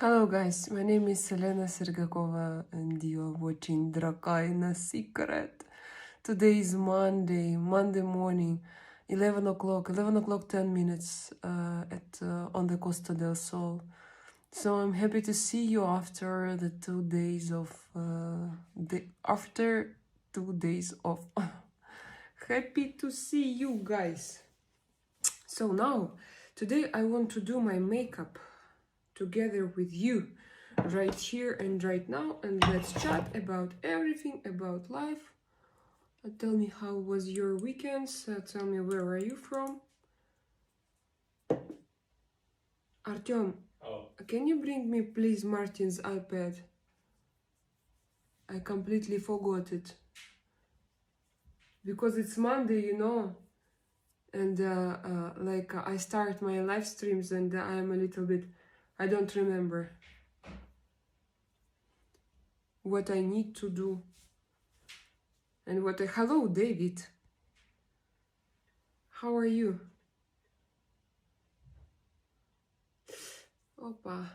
Hello guys, my name is Selena Sergakova and you're watching Drakaina Secret. Today is Monday morning, 11 o'clock 10 minutes on the Costa del Sol. So I'm happy to see you after the 2 days of after 2 days off. Happy to see you guys. So now, today I want to do my makeup together with you right here and right now, and let's chat about everything about life. Tell me how was your weekends, tell me where are you from. Artem, can you bring me please Martin's iPad? I completely forgot it because it's Monday, you know, and I start my live streams and I'm a little bit, I don't remember what I need to do and what I... Hello, David. How are you? Opa.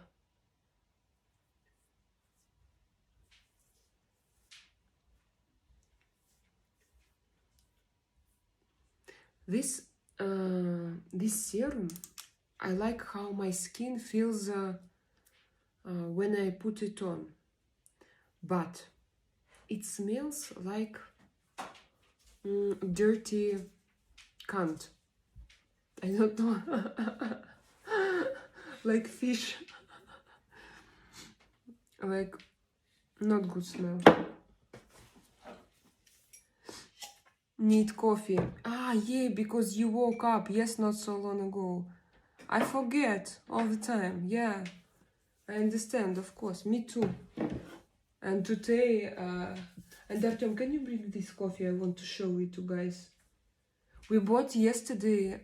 This serum, I like how my skin feels when I put it on, but it smells like dirty cunt. I don't know. Like fish. Like not good smell. Need coffee. Ah, yeah, because you woke up. Yes, not so long ago. I forget all the time. Yeah, I understand, of course. Me too. And today, and Artem, can you bring this coffee? I want to show it to guys. We bought yesterday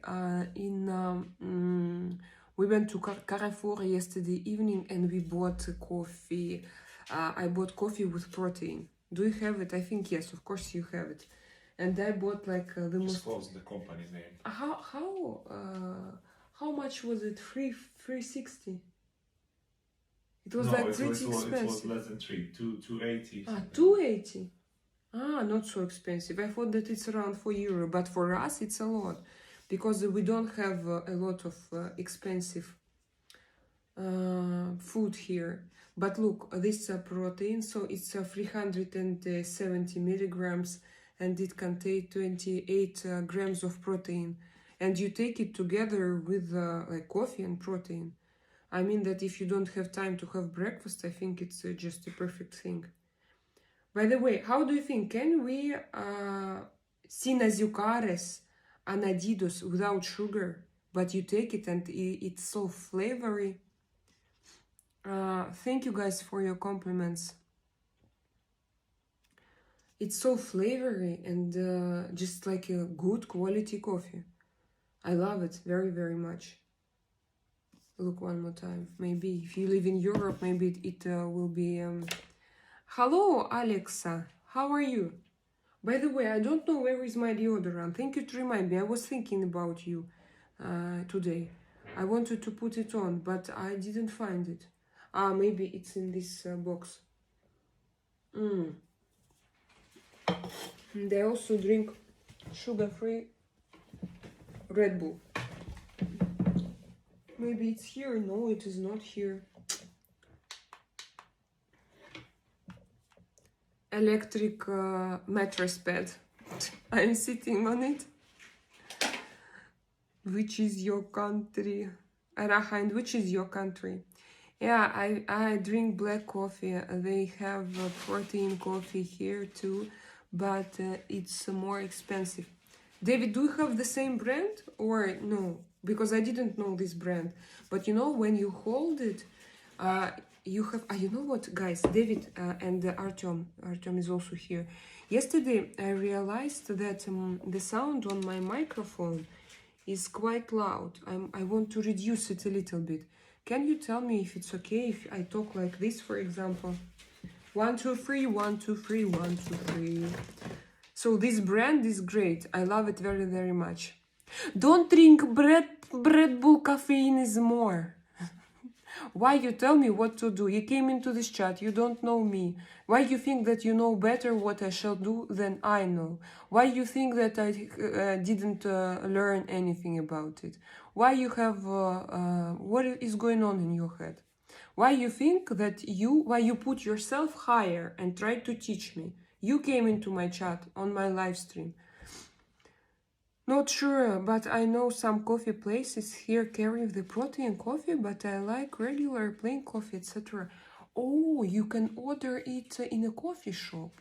we went to Carrefour yesterday evening and we bought coffee. I bought coffee with protein. Do you have it? I think yes, of course you have it. And I bought like the most... Disclose the company name. How much was it? 360. It was no, like pretty expensive. It was less than 280. Ah, 280. Ah, not so expensive. I thought that it's around €4, but for us it's a lot because we don't have a lot of expensive food here. But look, this protein, so it's 370 milligrams and it contains 28 grams of protein. And you take it together with like coffee and protein. I mean that if you don't have time to have breakfast, I think it's just a perfect thing. By the way, how do you think, can we sinazucares anadidos without sugar, but you take it and it's so flavory? Thank you guys for your compliments. It's so flavory and just like a good quality coffee. I love it very, very much. Look one more time. Maybe if you live in Europe, maybe it will be... Hello, Alexa. How are you? By the way, I don't know where is my deodorant. Thank you to remind me. I was thinking about you today. I wanted to put it on, but I didn't find it. Maybe it's in this box. They also drink sugar-free Red Bull. Maybe it's here. No, it is not here. Electric mattress pad. I'm sitting on it. Which is your country? Arahind, which is your country? Yeah, I drink black coffee. They have protein coffee here too, but it's more expensive. David, do you have the same brand or no? Because I didn't know this brand. But you know, when you hold it, you have... you know what, guys? David and Artem is also here. Yesterday, I realized that the sound on my microphone is quite loud. I want to reduce it a little bit. Can you tell me if it's okay if I talk like this, for example? 1, 2, 3, 1, 2, 3, 1, 2, 3. So this brand is great. I love it very, very much. Don't drink Red Bull caffeine is more. Why you tell me what to do? You came into this chat, you don't know me. Why you think that you know better what I shall do than I know? Why you think that I didn't learn anything about it? Why you have, what is going on in your head? Why you think that why you put yourself higher and try to teach me? You came into my chat on my live stream. Not sure, but I know some coffee places here carry the protein coffee, but I like regular plain coffee, etc. Oh, you can order it in a coffee shop.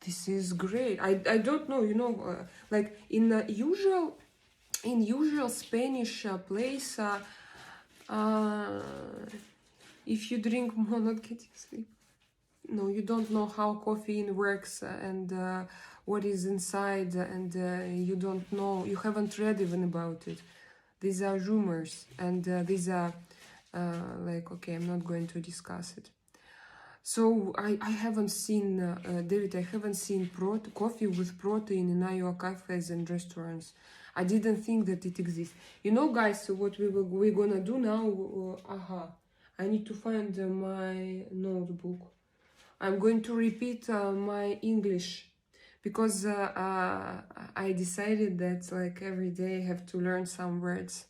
This is great. I don't know, you know, like in usual Spanish place, if you drink more, not getting sleep. No, you don't know how caffeine works and what is inside, and you don't know, you haven't read even about it. These are rumors, and these are like, okay, I'm not going to discuss it. So I haven't seen, David, I haven't seen coffee with protein in Iowa cafes and restaurants. I didn't think that it exists. You know, guys, so what we're gonna do now, I need to find my notebook. I'm going to repeat my English because I decided that like every day I have to learn some words.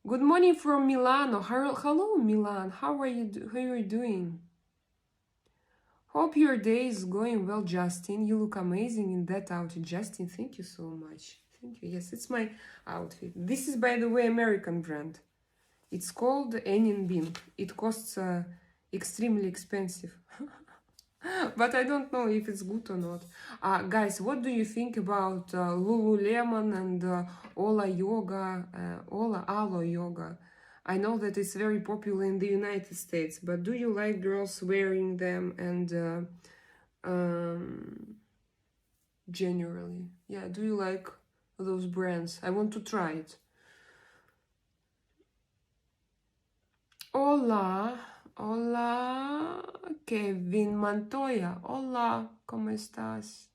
Good morning from Milano. Hello, Milan. How are you doing? Hope your day is going well, Justin. You look amazing in that outfit, Justin. Thank you so much. Thank you. Yes, it's my outfit. This is, by the way, American brand. It's called Enin Bean. It costs extremely expensive. But I don't know if it's good or not. Guys, what do you think about Lululemon and Ola Yoga, Alo Yoga? I know that it's very popular in the United States, but do you like girls wearing them and generally? Yeah, do you like those brands? I want to try it. Hola, hola, Kevin Montoya. Hola, ¿cómo estás?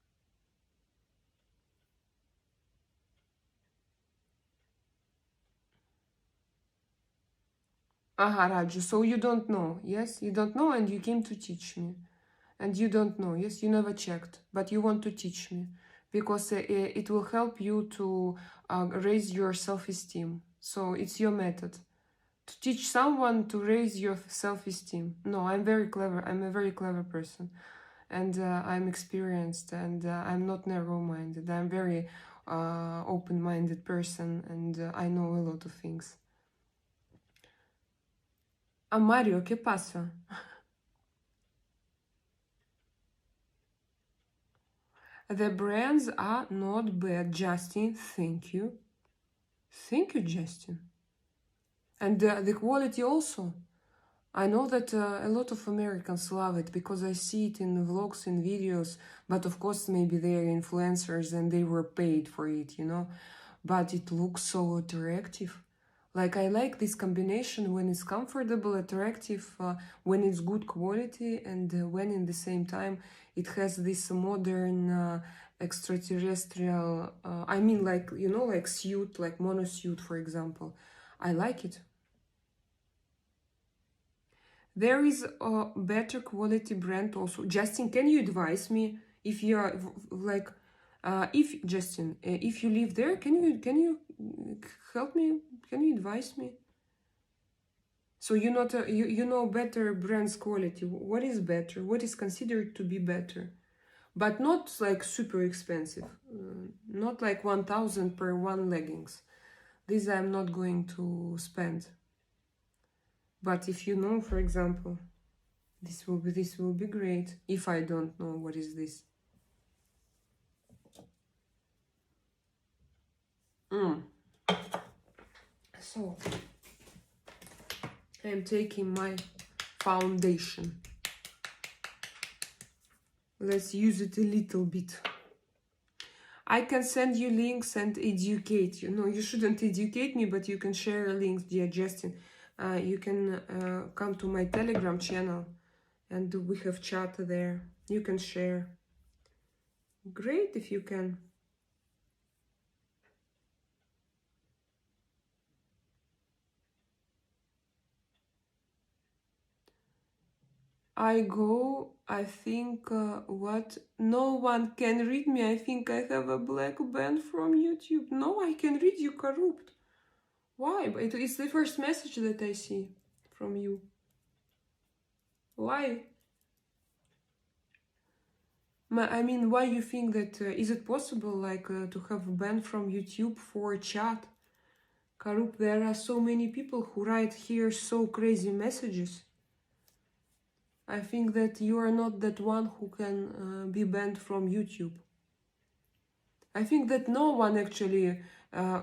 Raju, so you don't know, yes? You don't know and you came to teach me. And you don't know, yes? You never checked, but you want to teach me. Because it will help you to raise your self-esteem. So it's your method. To teach someone to raise your self-esteem. No, I'm very clever. I'm a very clever person. And I'm experienced and I'm not narrow-minded. I'm very open-minded person and I know a lot of things. Mario, ¿qué pasa? The brands are not bad, Justin. Thank you. Thank you, Justin. And the quality also. I know that a lot of Americans love it because I see it in vlogs and videos, but of course maybe they're influencers and they were paid for it, you know, but it looks so attractive. Like I like this combination when it's comfortable, attractive, when it's good quality, and when in the same time it has this modern extraterrestrial, I mean like, you know, like suit, like monosuit, for example. I like it. There is a better quality brand also. Justin, can you advise me if you are like, if Justin, if you live there, can you help me? Can you advise me? So you not you know better brands quality. What is better? What is considered to be better? But not like super expensive. Not like 1,000 per one leggings. This I'm not going to spend. But if you know, for example, this will be great. If I don't know what is this. So I'm taking my foundation. Let's use it a little bit. I can send you links and educate you. No, you shouldn't educate me, but you can share links, dear Justin. You can come to my Telegram channel and we have chat there. You can share. Great if you can. I go, I think, what? No one can read me. I think I have a black band from YouTube. No, I can read you, corrupt. Why? But it's the first message that I see from you. Why? I mean, why you think that, is it possible, like, to have a ban from YouTube for chat? Karup, there are so many people who write here so crazy messages. I think that you are not that one who can be banned from YouTube. I think that no one actually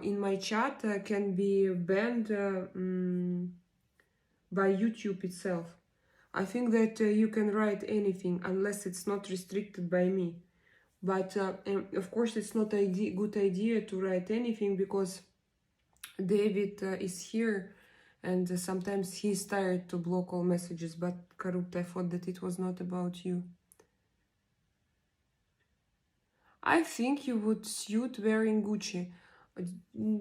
in my chat can be banned by YouTube itself. I think that you can write anything unless it's not restricted by me. But of course it's not a good idea to write anything, because David is here and sometimes he's tired to block all messages. But Karupt, I thought that it was not about you. I think you would suit wearing Gucci.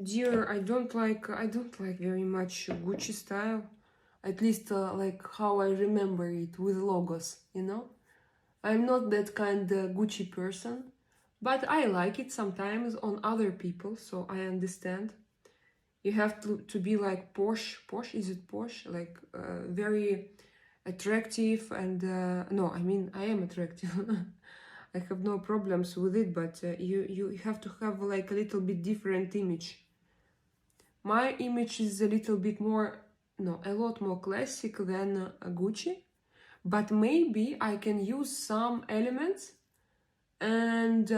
Dear, I don't like very much Gucci style. At least like how I remember it, with logos, you know? I'm not that kind of Gucci person, but I like it sometimes on other people, so I understand. You have to be like posh, is it posh? Like very attractive and, no, I mean, I am attractive. I have no problems with it, but you have to have like a little bit different image. My image is a little bit more, no, a lot more classic than Gucci, but maybe I can use some elements and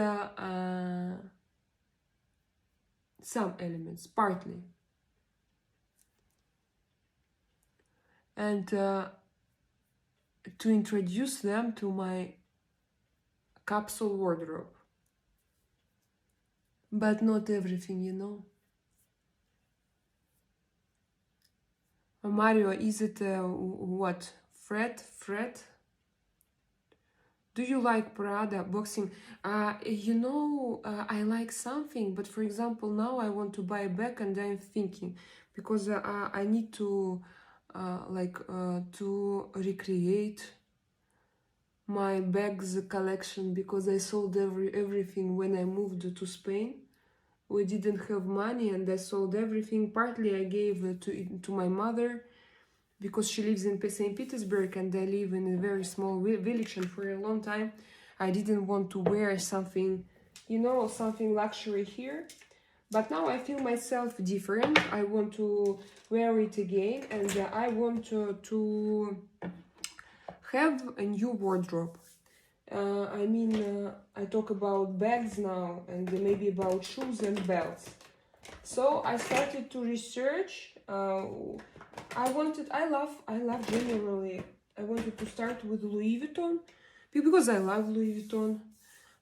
some elements, partly. And to introduce them to my capsule wardrobe. But not everything, you know. Mario, is it what? Fred? Do you like Prada boxing? You know, I like something, but for example, now I want to buy a bag and I'm thinking, because I need to to recreate my bags collection, because I sold everything when I moved to Spain. We didn't have money and I sold everything. Partly I gave to my mother, because she lives in St. Petersburg and I live in a very small village, and for a long time I didn't want to wear something, you know, something luxury here. But now I feel myself different. I want to wear it again, and I want to have a new wardrobe. I mean, I talk about bags now, and maybe about shoes and belts. So I started to research. I love generally. I wanted to start with Louis Vuitton, because I love Louis Vuitton.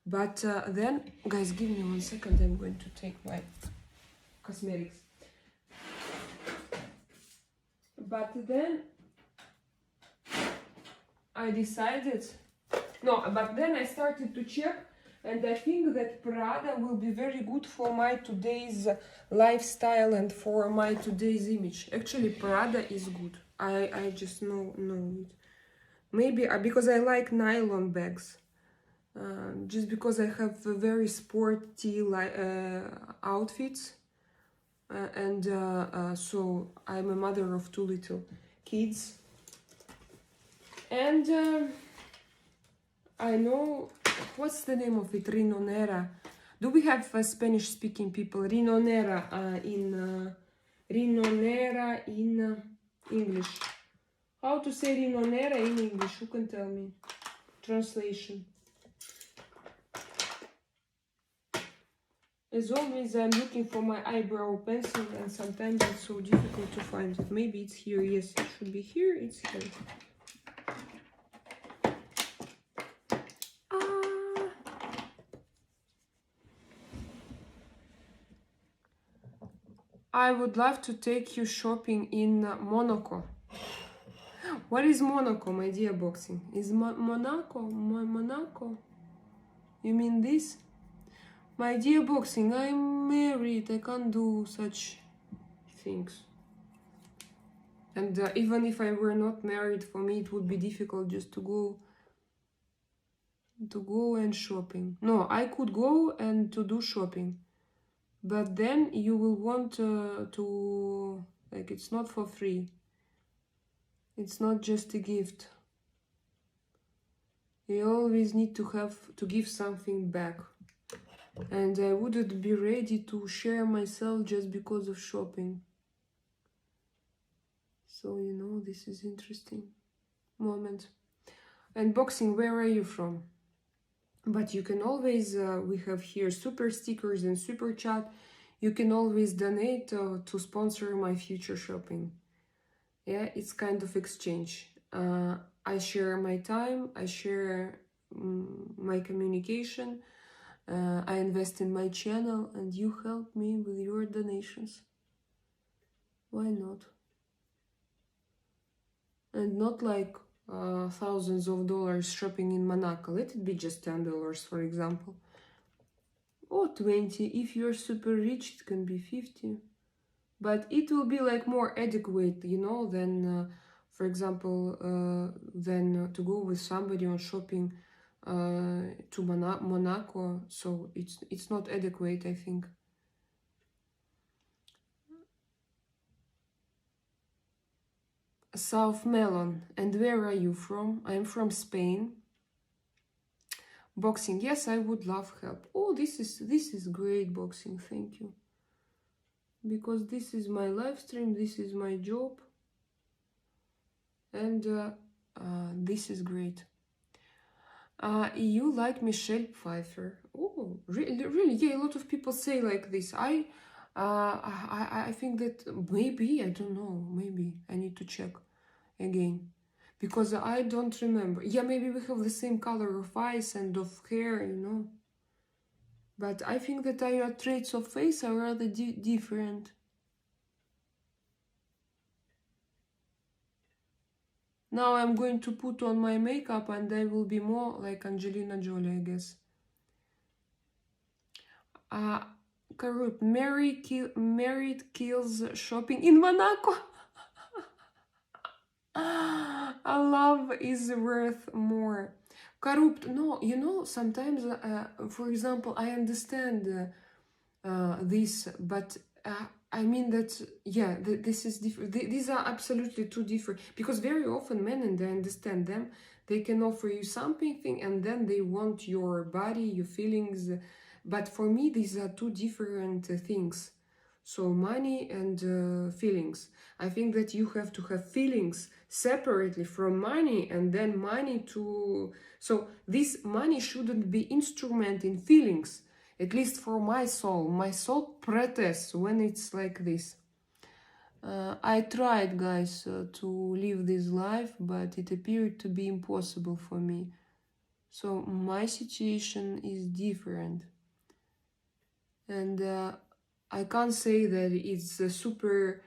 But then, guys, give me 1 second. I'm going to take my cosmetics. But then I decided, no, but then I started to check, and I think that Prada will be very good for my today's lifestyle and for my today's image. Actually, Prada is good. I just know it. Maybe because I like nylon bags. Just because I have very sporty outfits. And so I'm a mother of 2 little kids. And I know, what's the name of it? Rinonera. Do we have Spanish speaking people? Rinonera in English. How to say Rinonera in English? Who can tell me? Translation. As always, I'm looking for my eyebrow pencil, and sometimes it's so difficult to find it. Maybe it's here. Yes, it should be here. It's here. I would love to take you shopping in Monaco. What is Monaco, my dear boxing? Is Monaco? Monaco? You mean this? My dear boxing, I'm married. I can't do such things. And even if I were not married, for me it would be difficult just to go and shopping. No, I could go and to do shopping, but then you will want to, like, it's not for free. It's not just a gift. You always need to have to give something back. And I wouldn't be ready to share myself just because of shopping. So, you know, this is interesting moment. And boxing, where are you from? But you can always, we have here super stickers and super chat. You can always donate to sponsor my future shopping. Yeah, it's kind of exchange. I share my time, I share my communication, I invest in my channel, and you help me with your donations. Why not? And not like thousands of dollars shopping in Monaco. Let it be just $10, for example. Or 20. If you're super rich, it can be 50. But it will be like more adequate, you know, than, for example, than to go with somebody on shopping to Monaco. So it's not adequate, I think. South Melon. And where are you from? I'm from Spain. Boxing. Yes, I would love help. Oh, this is great, boxing. Thank you. Because this is my live stream, this is my job, and this is great. You like Michelle Pfeiffer? Oh, really? Yeah, a lot of people say like this. I think that maybe, I don't know, maybe I need to check again, because I don't remember. Yeah, maybe we have the same color of eyes and of hair, you know. But I think that our traits of face are rather different. Now I'm going to put on my makeup and I will be more like Angelina Jolie, I guess. Corrupt. Married kills shopping in Monaco. Love is worth more. Corrupt. No, you know, sometimes, for example, I understand this, but I mean that, yeah, this is different. These are absolutely two different, because very often men, and I understand them, they can offer you something and then they want your body, your feelings. But for me, these are two different things. So money and feelings. I think that you have to have feelings separately from money, and then money to... So this money shouldn't be instrument in feelings. At least for my soul. My soul protests when it's like this. I tried, guys, to live this life, but it appeared to be impossible for me. So my situation is different. And I can't say that it's super,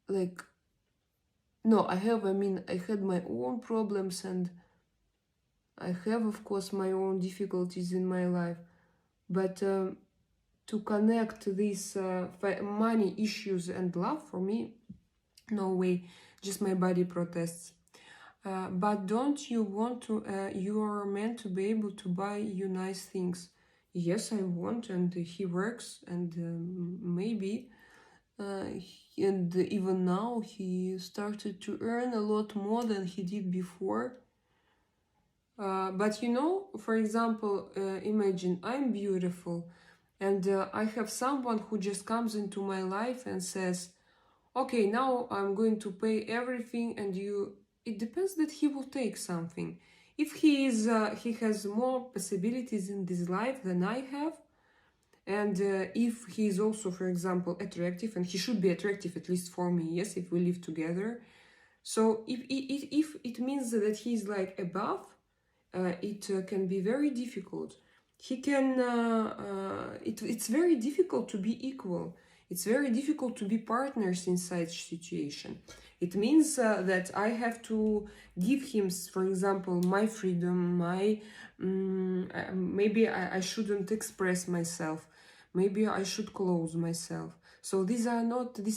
like... No, I had my own problems, and I have, of course, my own difficulties in my life. But to connect these money issues and love, for me, no way. Just my body protests. But don't you want to... you are meant to be able to buy you nice things. Yes, I want, and he works, and maybe... and even now he started to earn a lot more than he did before. But you know, for example, imagine I'm beautiful, and I have someone who just comes into my life and says, okay, now I'm going to pay everything, and you... It depends that he will take something. If he has more possibilities in this life than I have, and if he is also, for example, attractive, and he should be attractive at least for me, yes, if we live together. So if it means that he's like above, it can be very difficult. He can... it's very difficult to be equal. It's very difficult to be partners in such situation. It means that I have to give him, for example, my freedom, my... maybe I shouldn't express myself. maybe I should close myself. So this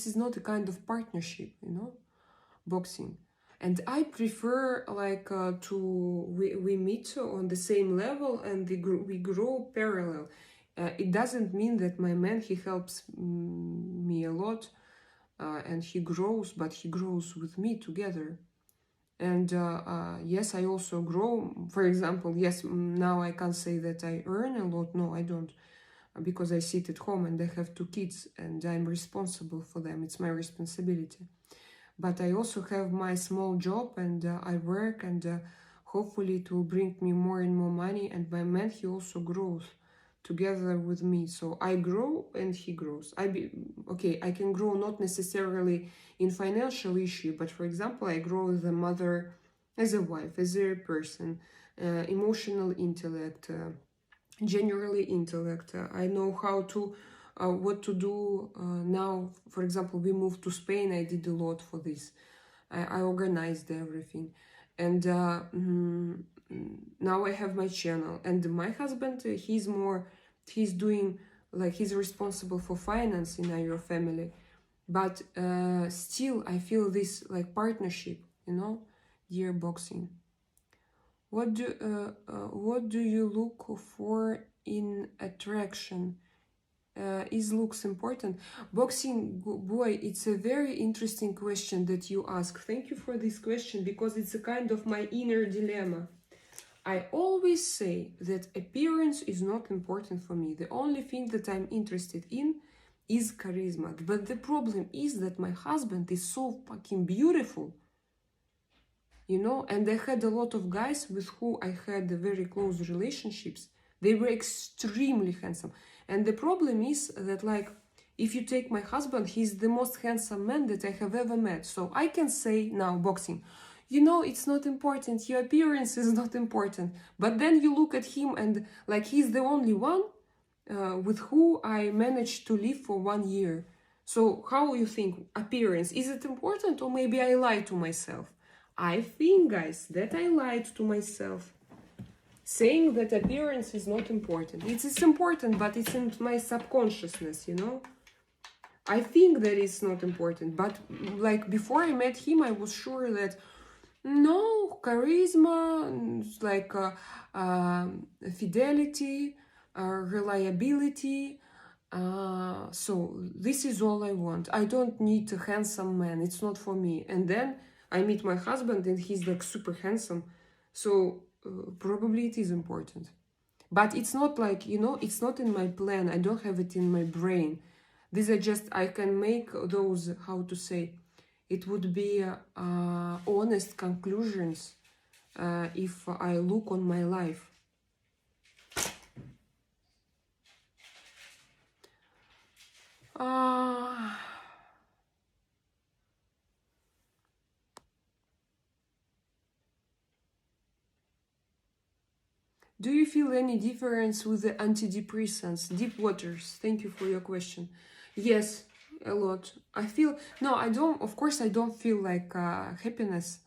is not a kind of partnership, you know, boxing. And I prefer like we meet on the same level and we grow parallel. It doesn't mean that my man, he helps me a lot and he grows, but he grows with me together. And yes, I also grow. For example, yes, now I can't say that I earn a lot. No, I don't, because I sit at home and I have 2 kids and I'm responsible for them. It's my responsibility. But I also have my small job and I work, and hopefully it will bring me more and more money. And my man, he also grows together with me. So I grow and he grows. I can grow not necessarily in financial issue, but for example, I grow as a mother, as a wife, as a person, emotional intellect, generally intellect. I know how to what to do now. For example, we moved to Spain. I did a lot for this. I organized everything, and now I have my channel. And my husband, he's doing, like, he's responsible for finance in our family, but still I feel this like partnership, you know, dear boxing. What do you look for in attraction? Is looks important? Boxing boy, it's a very interesting question that you ask. Thank you for this question, because it's a kind of my inner dilemma. I always say that appearance is not important for me. The only thing that I'm interested in is charisma. But the problem is that my husband is so fucking beautiful, you know, and I had a lot of guys with who I had very close relationships. They were extremely handsome. And the problem is that, like, if you take my husband, he's the most handsome man that I have ever met. So I can say now, boxing, you know, it's not important. Your appearance is not important. But then you look at him and, like, he's the only one with who I managed to live for 1 year. So how you think appearance? Is it important, or maybe I lie to myself? I think, guys, that I lied to myself, saying that appearance is not important. It's important, but it's in my subconsciousness, you know? I think that it's not important, but like before I met him, I was sure that no, charisma, like fidelity, reliability. So this is all I want. I don't need a handsome man. It's not for me. And then I meet my husband and he's like super handsome. So probably it is important. But it's not like, you know, it's not in my plan. I don't have it in my brain. These are just, I can make those, how to say, it would be honest conclusions if I look on my life. Do you feel any difference with the antidepressants? Deep waters, thank you for your question. Yes, a lot. I feel, no, I don't, of course I don't feel like happiness.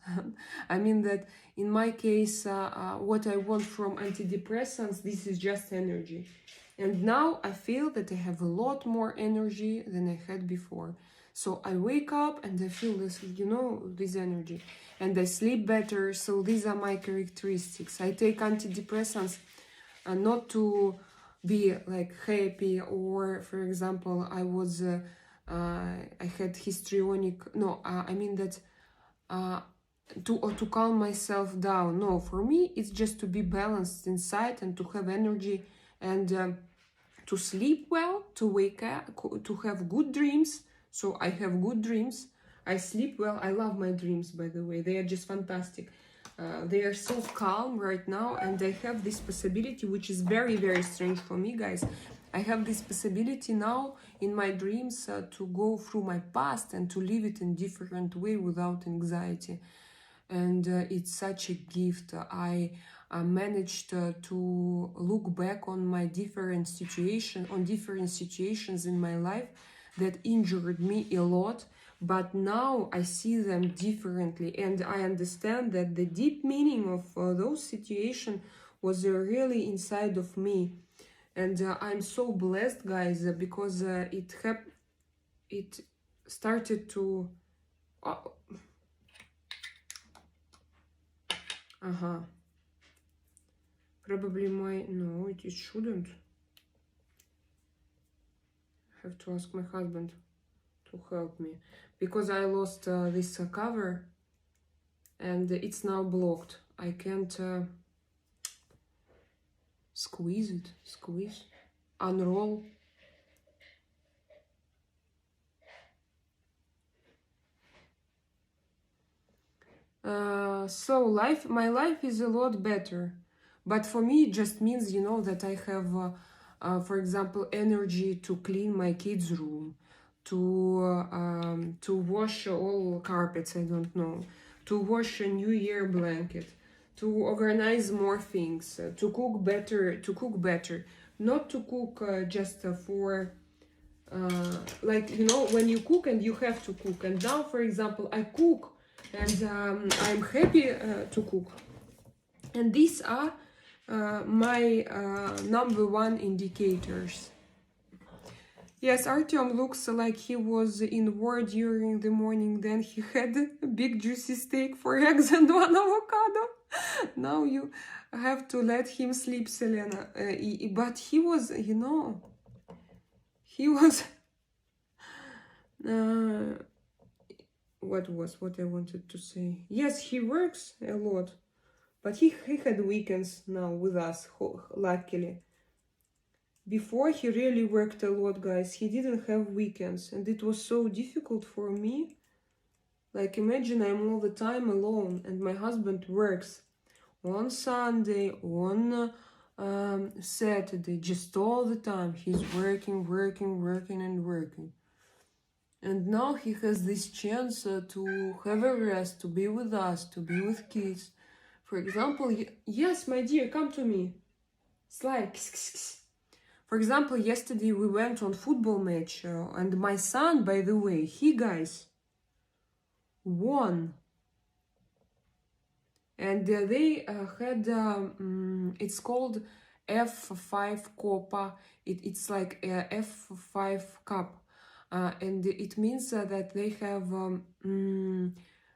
I mean that in my case, what I want from antidepressants, this is just energy. And now I feel that I have a lot more energy than I had before. So I wake up and I feel this, you know, this energy. And I sleep better. So these are my characteristics. I take antidepressants not to be like happy, or for example, I was, I had histrionic, no, I mean that to calm myself down. No, for me, it's just to be balanced inside and to have energy and to sleep well, to wake up, to have good dreams. So I have good dreams. I sleep well. I love my dreams, by the way. They are just fantastic. They are so calm right now, and I have this possibility, which is very, very strange for me, guys. I have this possibility now in my dreams to go through my past and to live it in different way without anxiety. And it's such a gift. I managed to look back on my different situations in my life that injured me a lot, but now I see them differently, and I understand that the deep meaning of those situations was really inside of me. And I'm so blessed, guys, because it started to probably no, it shouldn't. I have to ask my husband to help me, because I lost this cover and it's now blocked. I can't squeeze, unroll. So my life is a lot better, but for me it just means, you know, that I have for example, energy to clean my kids' room, to wash all carpets, I don't know, to wash a New Year blanket, to organize more things, to cook better, not to cook just for like, you know, when you cook and you have to cook. And now, for example, I cook and I'm happy to cook. And these are my number one indicators. Yes, Artem looks like he was in war during the morning. Then he had a big juicy steak, 4 eggs and 1 avocado. Now you have to let him sleep, Selena. But he was, you know, he was... what I wanted to say? Yes, he works a lot. But he had weekends now with us, luckily. Before, he really worked a lot, guys. He didn't have weekends, and it was so difficult for me. Like, imagine I'm all the time alone, and my husband works on Sunday, on Saturday, just all the time. He's working. And now he has this chance to have a rest, to be with us, to be with kids. For example, yes, my dear, come to me. Slide. For example, yesterday we went on football match, and my son, by the way, he, guys, won. And they had, it's called F5 Copa. It's like a F5 Cup. And it means that they have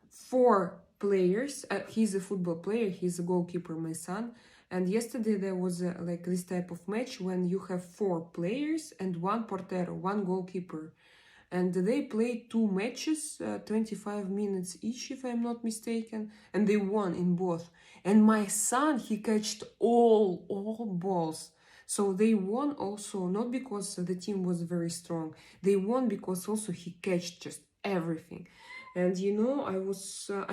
4 players. He's a football player, he's a goalkeeper, my son. And yesterday there was like this type of match when you have 4 players and 1 portero, 1 goalkeeper. And they played 2 matches, 25 minutes each, if I'm not mistaken, and they won in both. And my son, he catched all balls. So they won also, not because the team was very strong. They won because also he catched just everything. And you know, I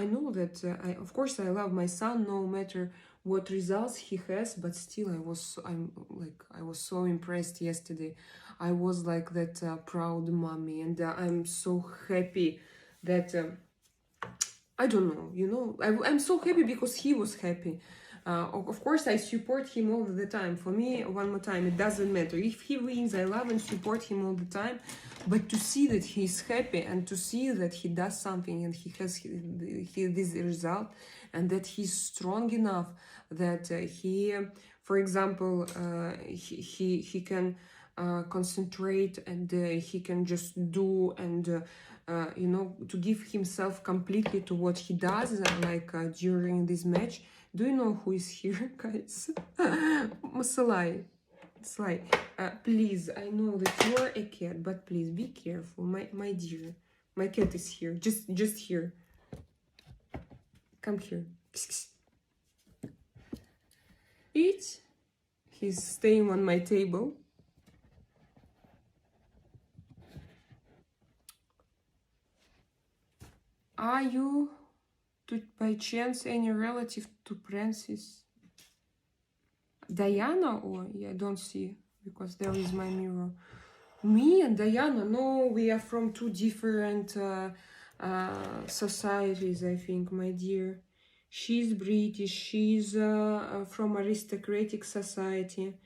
know that, of course, I love my son no matter what results he has, but still I was so impressed yesterday. I was like that proud mommy, and I'm so happy that, I don't know, you know, I'm so happy because he was happy. Of course, I support him all the time. For me, one more time, it doesn't matter. If he wins, I love and support him all the time. But to see that he's happy and to see that he does something and he has this result, and that he's strong enough that he, for example, he can concentrate and he can just do and you know, to give himself completely to what he does, like during this match. Do you know who is here, guys? Sly. Please, I know that you are a cat, but please be careful, my dear. My cat is here, just here. Come here. Eat. He's staying on my table. Are you, by chance, any relative to Princess Diana? Or yeah, I don't see, because there is my mirror. Me and Diana? No, we are from 2 different societies, I think, my dear. She's British, she's from aristocratic society.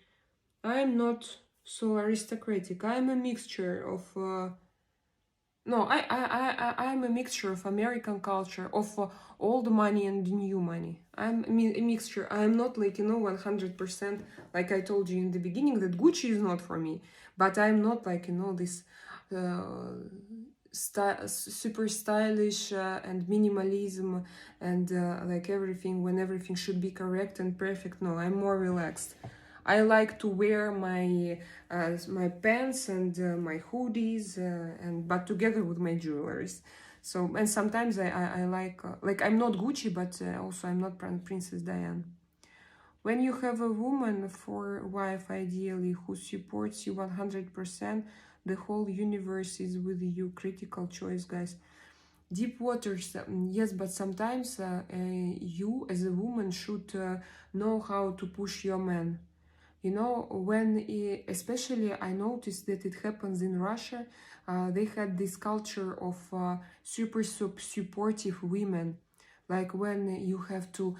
I'm not so aristocratic. I'm a mixture of No, I'm a mixture of American culture, of old money and new money. I'm a mixture. I'm not like, 100%, like I told you in the beginning, that Gucci is not for me. But I'm not like, this super stylish and minimalism and like everything, when everything should be correct and perfect. No, I'm more relaxed. I like to wear my pants and my hoodies, and but together with my jewelries. So, and sometimes I like I'm not Gucci, but also I'm not Princess Diana. When you have a woman for wife, ideally, who supports you 100%, the whole universe is with you. Critical choice, guys. Deep waters, yes, but sometimes you as a woman should know how to push your man. When especially I noticed that it happens in Russia, they had this culture of super supportive women, like when you have to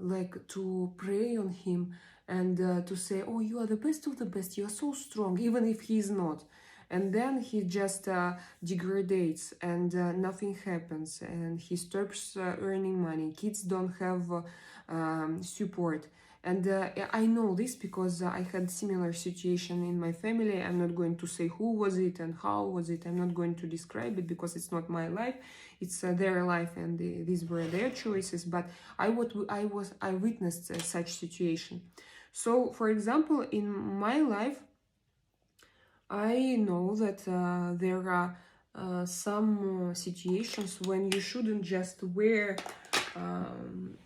like to pray on him and to say, oh, you are the best of the best, you are so strong, even if he is not. And then he just degrades and nothing happens and he stops earning money. Kids don't have support. And I know this because I had similar situation in my family. I'm not going to say who was it and how was it. I'm not going to describe it because it's not my life. It's their life and these were their choices. But I witnessed such situation. So, for example, in my life, I know that there are some situations when you shouldn't just wear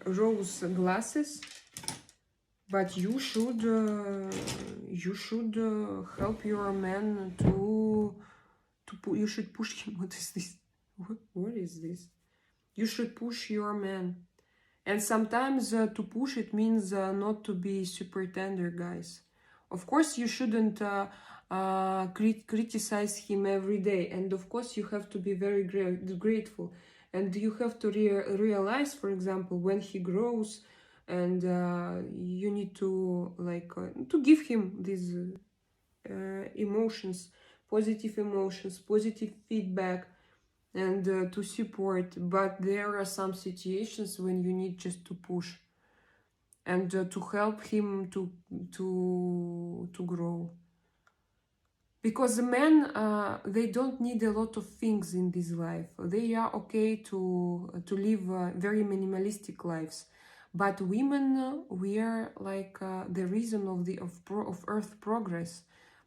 rose glasses, but you should help your man you should push him. What is this? What is this? You should push your man. And sometimes to push it means not to be super tender, guys. Of course, you shouldn't criticize him every day. And of course, you have to be very grateful. And you have to realize, for example, when he grows, and you need to to give him these emotions, positive feedback, and to support. But there are some situations when you need just to push and to help him to grow, because the men they don't need a lot of things in this life. They are okay to live very minimalistic lives. But women, we are like the reason of earth progress,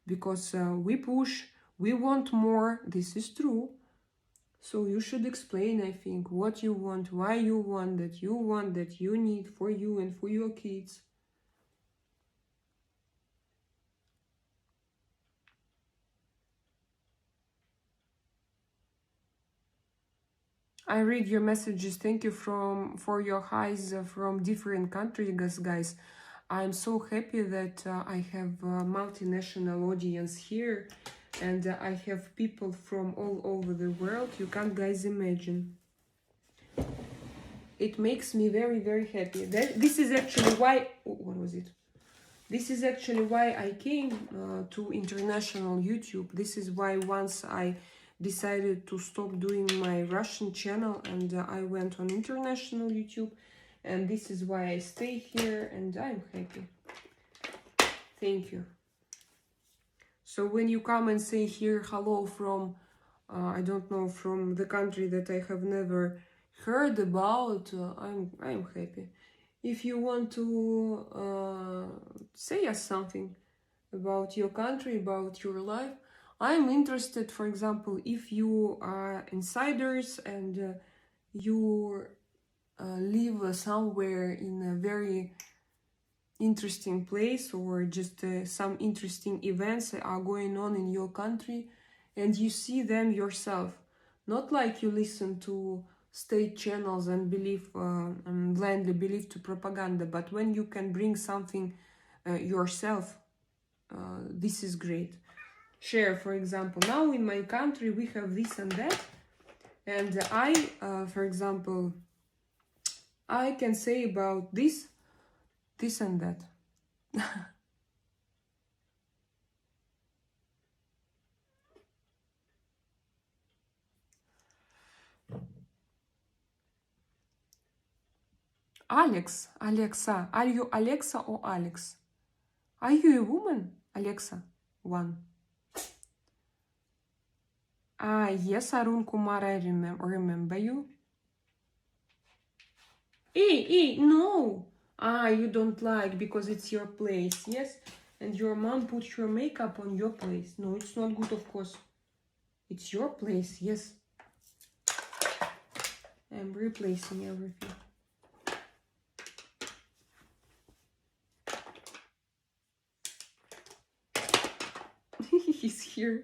because we push, we want more. This is true. So you should explain, I think, what you want, why you want, that you need for you and for your kids. I read your messages. Thank you for your highs from different countries, guys. I'm so happy that I have a multinational audience here, and I have people from all over the world. You can't, guys, imagine. It makes me very, very happy. This is actually why. What was it? This is actually why I came to international YouTube. This is why once I decided to stop doing my Russian channel and I went on international YouTube, and this is why I stay here and I'm happy. Thank you. So when you come and say here hello from I don't know, from the country that I have never heard about, I'm happy. If you want to say us something about your country, about your life, I'm interested. For example, if you are insiders and you live somewhere in a very interesting place, or just some interesting events are going on in your country and you see them yourself, not like you listen to state channels and believe and blindly believe to propaganda, but when you can bring something yourself, this is great. Share, for example, now in my country we have this and that, and I for example, I can say about this and that. Alexa. Are you Alexa or Alex? Are you a woman? Alexa. 1. Yes, Arun Kumar, I remember you. Hey, no! You don't like because it's your place, yes? And your mom put your makeup on your place. No, it's not good, of course. It's your place, yes. I'm replacing everything. He's here.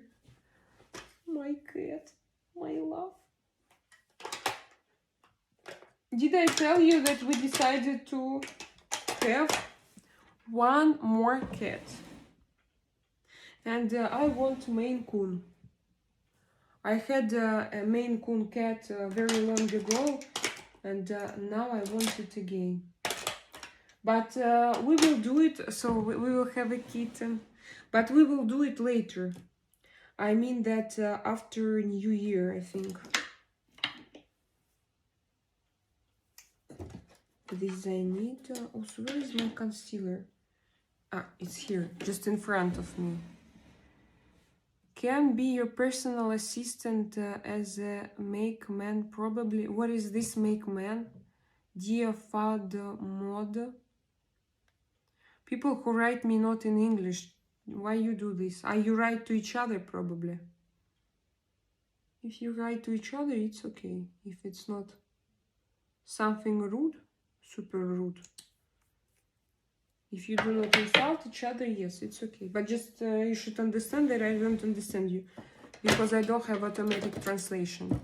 My cat. My love. Did I tell you that we decided to have one more cat? And I want Maine Coon. I had a Maine Coon cat very long ago, and now I want it again. But we will do it, so we will have a kitten, but we will do it later. I mean that after New Year, I think. This I need. Also, where is my concealer? It's here, just in front of me. Can be your personal assistant as a make man, probably. What is this make man? Dear father mod. People who write me not in English, why you do this? You write to each other, probably. If you write to each other, it's okay. If it's not something rude, super rude. If you do not insult each other, yes, it's okay. But just you should understand that I don't understand you, because I don't have automatic translation.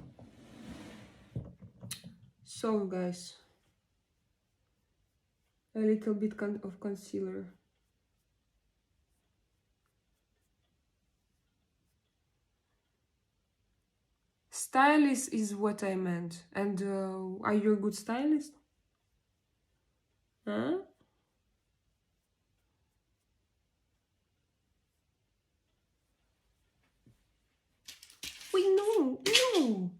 So, guys, a little bit of concealer. Stylist is what I meant. And are you a good stylist? Huh? Wait, no.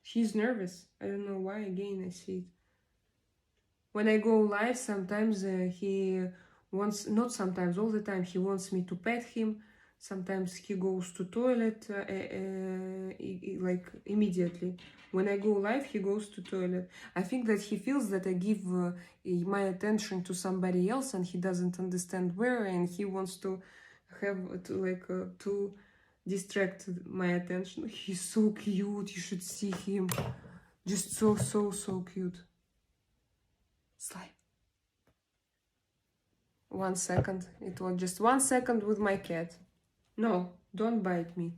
She's nervous. I don't know why. Again, I see it. When I go live, sometimes he wants, not sometimes, all the time, he wants me to pet him. Sometimes he goes to toilet like immediately. When I go live, he goes to toilet. I think that he feels that I give my attention to somebody else and he doesn't understand where, and he wants to have to distract my attention. He's so cute. You should see him. Just so cute. Slime. 1 second. It was just 1 second with my cat. No, don't bite me.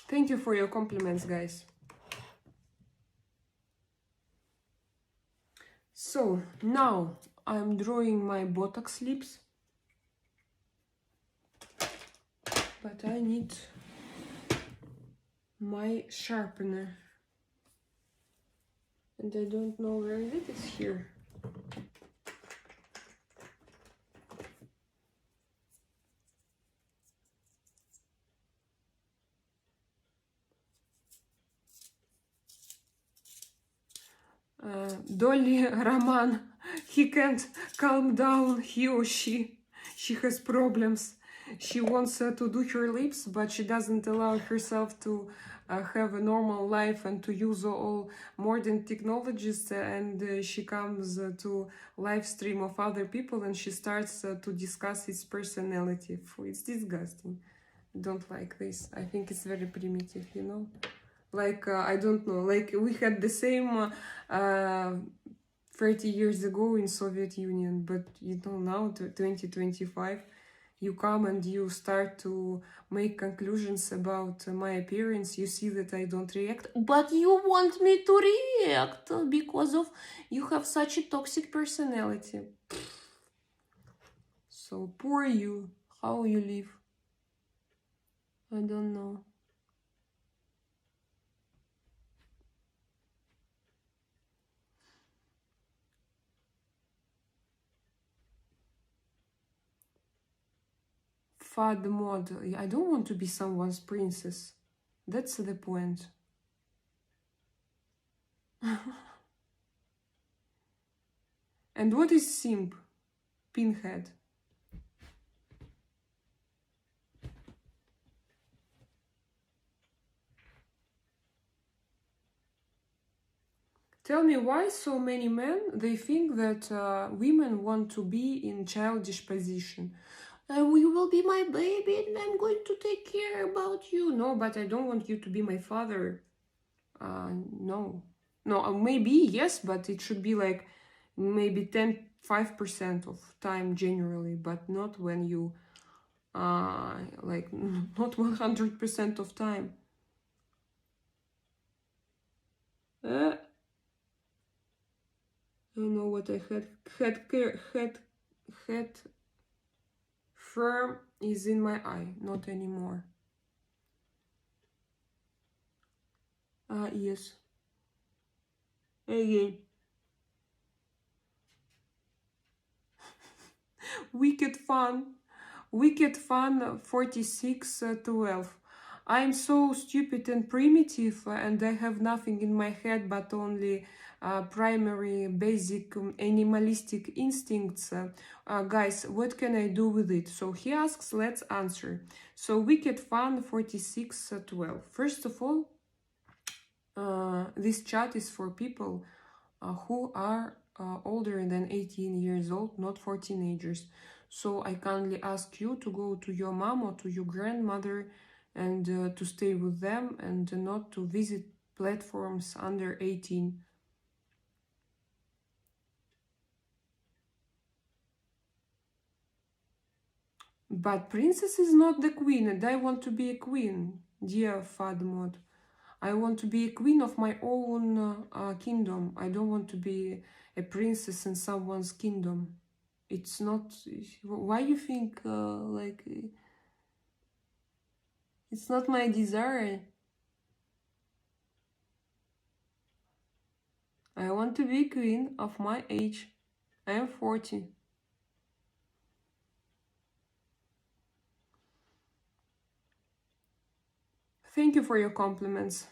Thank you for your compliments, guys. So, now I'm drawing my Botox lips. But I need my sharpener. And I don't know where it is. Here. Dolly Raman, he can't calm down, he or she has problems. She wants to do her lips, but she doesn't allow herself to have a normal life and to use all modern technologies, and she comes to live stream of other people and she starts to discuss its personality. It's disgusting. I don't like this. I think it's very primitive, you know. Like, I don't know, like we had the same 30 years ago in Soviet Union, but you know, now, 2025, you come and you start to make conclusions about my appearance. You see that I don't react, but you want me to react because of you have such a toxic personality. So poor you. How you live? I don't know. Fad mod. I don't want to be someone's princess. That's the point. And what is simp? Pinhead. Tell me why so many men, they think that women want to be in childish position. You will be my baby and I'm going to take care about you. No, but I don't want you to be my father. No. No, maybe, yes, but it should be like maybe 5% of time generally, but not when you, like, not 100% of time. I don't know what I had. Head firm is in my eye, not anymore. Yes. Again. Wicked fun. 4612. I'm so stupid and primitive, and I have nothing in my head but only primary, basic, animalistic instincts. Guys, what can I do with it? So he asks, let's answer. So Wicked Fun 4612. First of all, this chat is for people who are older than 18 years old, not for teenagers. So I kindly ask you to go to your mom or to your grandmother and to stay with them and not to visit platforms under 18. But princess is not the queen, and I want to be a queen, dear Fadmod. I want to be a queen of my own kingdom. I don't want to be a princess in someone's kingdom. It's not. Why you think like it's not my desire? I want to be queen of my age. I am 40. Thank you for your compliments.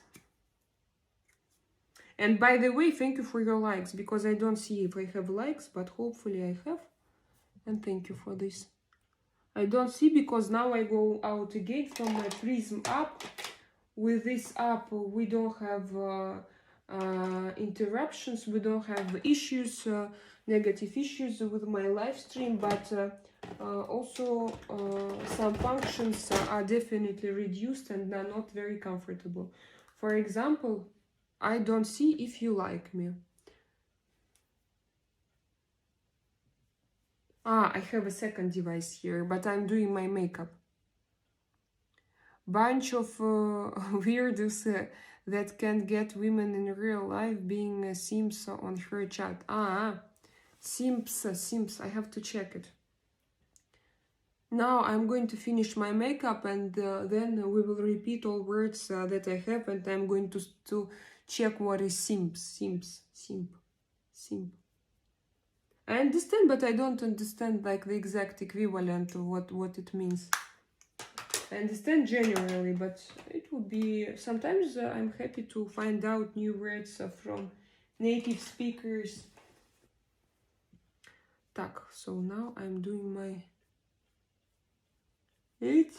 And by the way, thank you for your likes, because I don't see if I have likes, but hopefully I have. And thank you for this. I don't see because now I go out again from my Prism app. With this app, we don't have interruptions, we don't have issues, negative issues with my live stream, but also some functions are definitely reduced and are not very comfortable. For example, I don't see if you like me. I have a second device here, but I'm doing my makeup. Bunch of weirdos that can get women in real life being simps on her chat. Simps, I have to check it. Now I'm going to finish my makeup and then we will repeat all words that I have, and I'm going to check what is simp. I understand, but I don't understand like the exact equivalent of what it means. I understand generally, but it would be sometimes I'm happy to find out new words from native speakers. Так, so now I'm doing my it.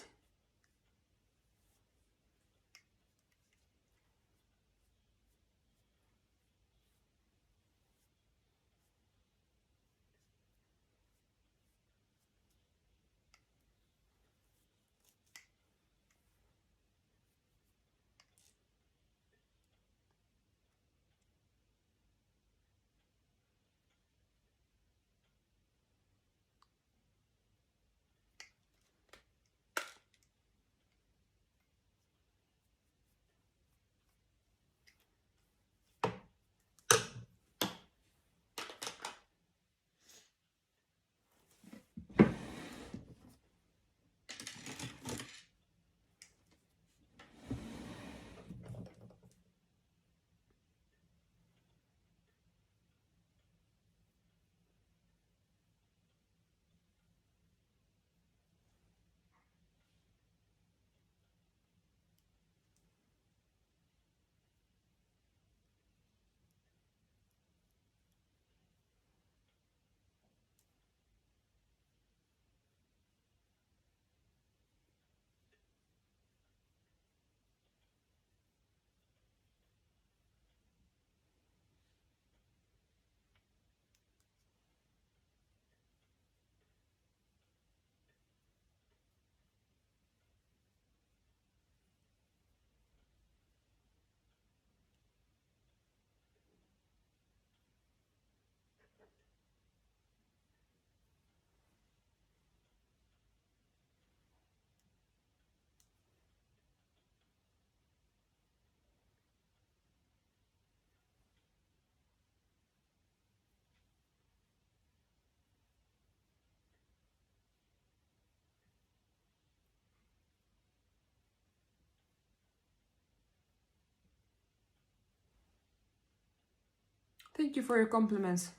Thank you for your compliments.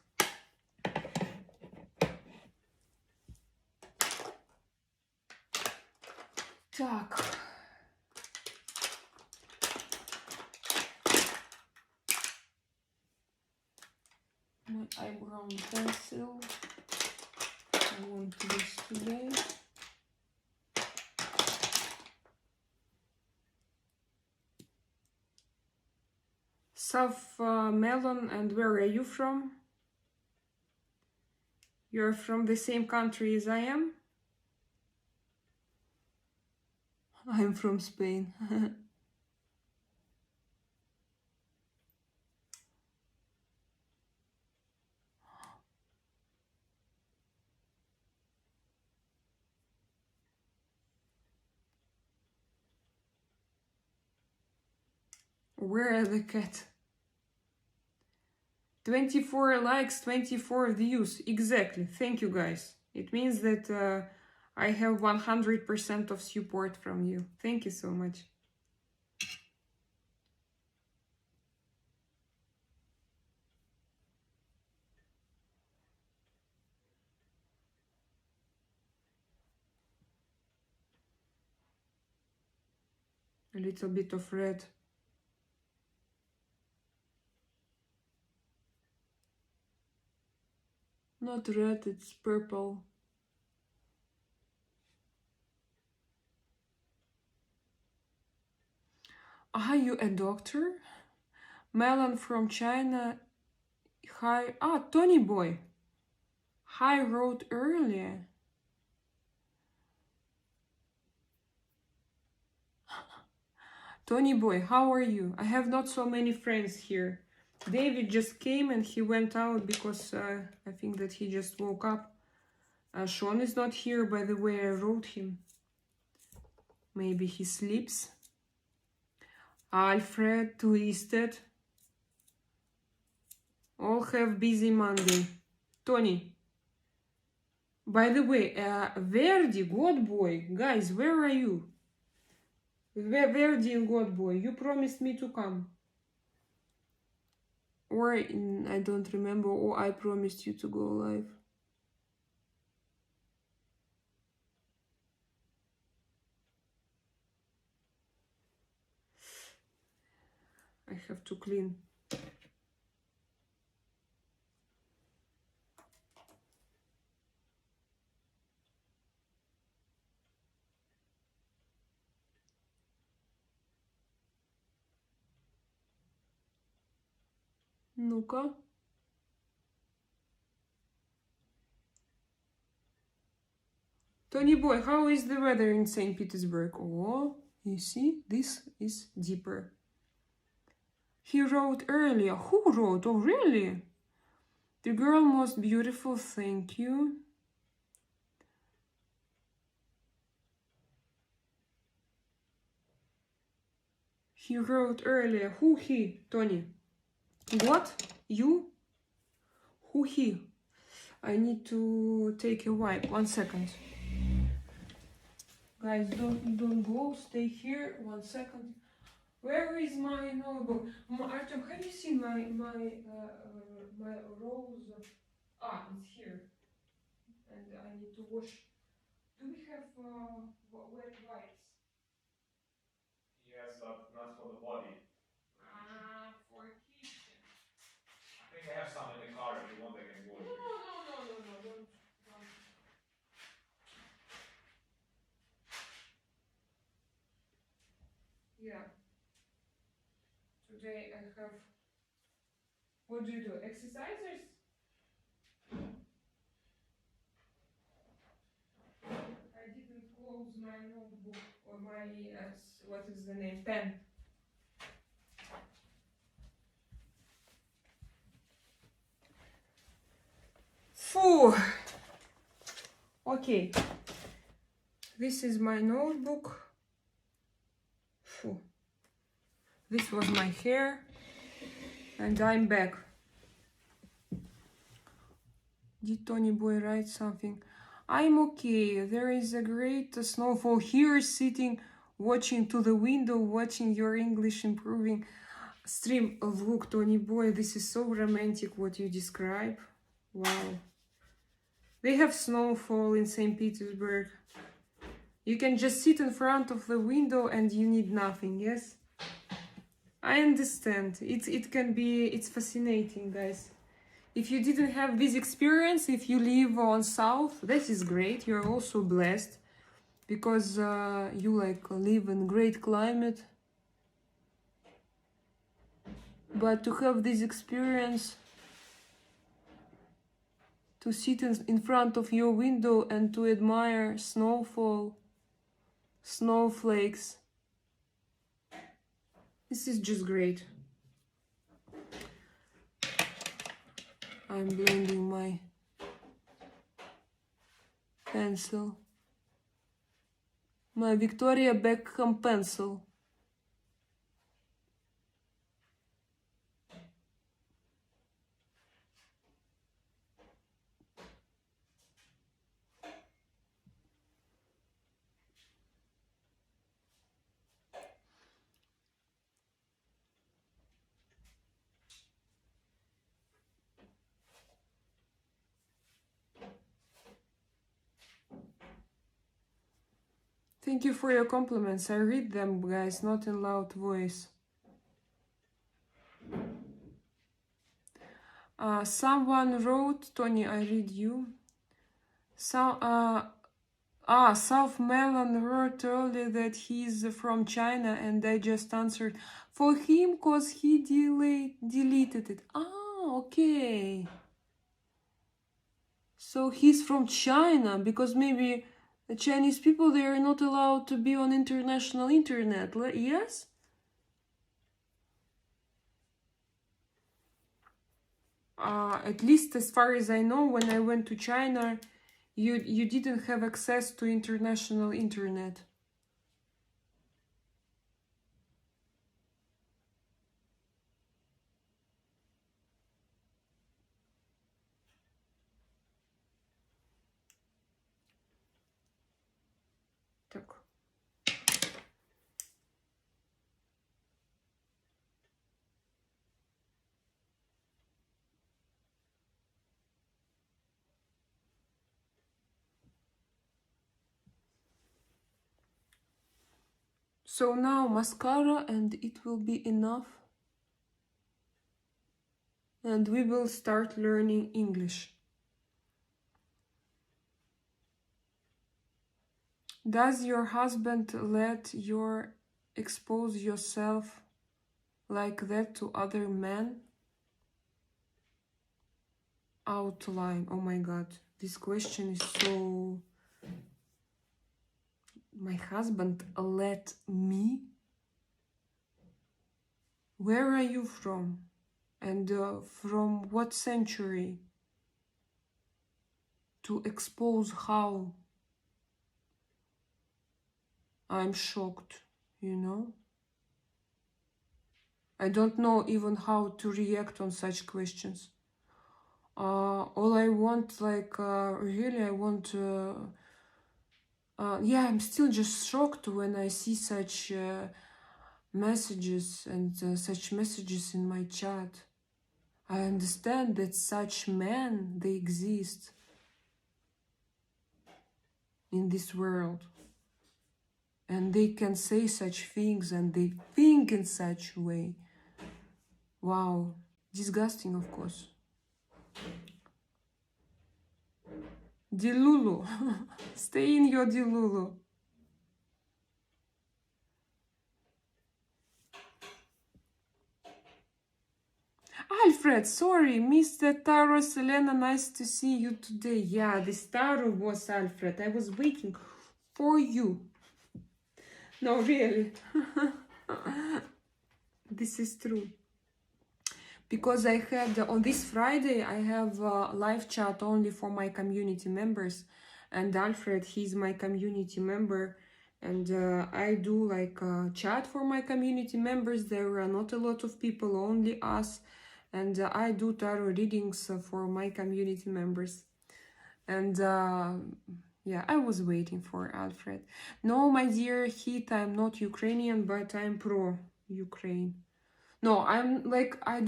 Так. My eyebrow pencil. I want this today. South Melon, and where are you from? You're from the same country as I am? I'm from Spain. Where are the cat? 24 likes, 24 views. Exactly. Thank you, guys. It means that I have 100% of support from you. Thank you so much. A little bit of red. Not red, it's purple. Are you a doctor? Melon from China. Hi. Ah, Tony Boy. Hi wrote earlier. Tony Boy, how are you? I have not so many friends here. David just came and he went out because I think that he just woke up. Sean is not here, by the way, I wrote him. Maybe he sleeps. Alfred, Twisted. All have busy Monday. Tony. By the way, Verdi, God Boy. Guys, where are you? Verdi and God Boy, you promised me to come. Or, I don't remember, or I promised you to go live. I have to clean. Ну-ка. Tony Boy, how is the weather in St. Petersburg? Oh, you see, this is deeper. He wrote earlier. Who wrote? Oh, really? The girl most beautiful, thank you. He wrote earlier. Who he, Tony? What? You? Who he? I need to take a wipe. 1 second. Guys, don't go. Stay here. 1 second. Where is my notebook? Artem, have you seen my rose? Ah, it's here. And I need to wash. Do we have wet wipes? Yes, but not for the body. Ah, for kitchen. I think I have some in the car. If you want, I can go. No, don't. Yeah. Today I have. What do you do? Exercises? I didn't close my notebook or my what is the name? Pen. Phew. Okay. This is my notebook. Phew. This was my hair. And I'm back. Did Tony Boy write something? I'm okay. There is a great snowfall here, sitting, watching to the window, watching your English improving. Stream of look, Tony boy, this is so romantic what you describe. Wow. They have snowfall in St. Petersburg. You can just sit in front of the window and you need nothing, yes? I understand. It's fascinating, guys. If you didn't have this experience, if you live on south, that is great. You're also blessed because you like live in great climate. But to have this experience, to sit in front of your window and to admire snowfall, snowflakes, this is just great. I'm blending my pencil. My Victoria Beckham pencil. Thank you for your compliments. I read them, guys, not in loud voice. Someone wrote, Tony, I read you. South Melon wrote earlier that he's from China, and I just answered for him because he deleted it. Okay. So he's from China because maybe the Chinese people, they are not allowed to be on international internet, yes? At least as far as I know, when I went to China, you didn't have access to international internet. Так. So now mascara and it will be enough. And we will start learning English. Does your husband let you expose yourself like that to other men? Outline. Oh my god, this question is so... My husband let me? Where are you from? And from what century? To expose how? I'm shocked, you know? I don't know even how to react on such questions. All I want, like, really, I want... yeah, I'm still just shocked when I see such messages and such messages in my chat. I understand that such men, they exist in this world. And they can say such things and they think in such a way. Wow. Disgusting, of course. Dilulu. Stay in your Dilulu. Alfred, sorry, Mr. Taro, Selena, nice to see you today. Yeah, this Taro was Alfred. I was waiting for you. No, really. This is true. Because I had, on this Friday, I have a live chat only for my community members. And Alfred, he's my community member. And I do like a chat for my community members. There are not a lot of people, only us. And I do tarot readings for my community members. And yeah, I was waiting for Alfred. No, my dear Heat, I'm not Ukrainian, but I'm pro-Ukraine. No, I'm like, I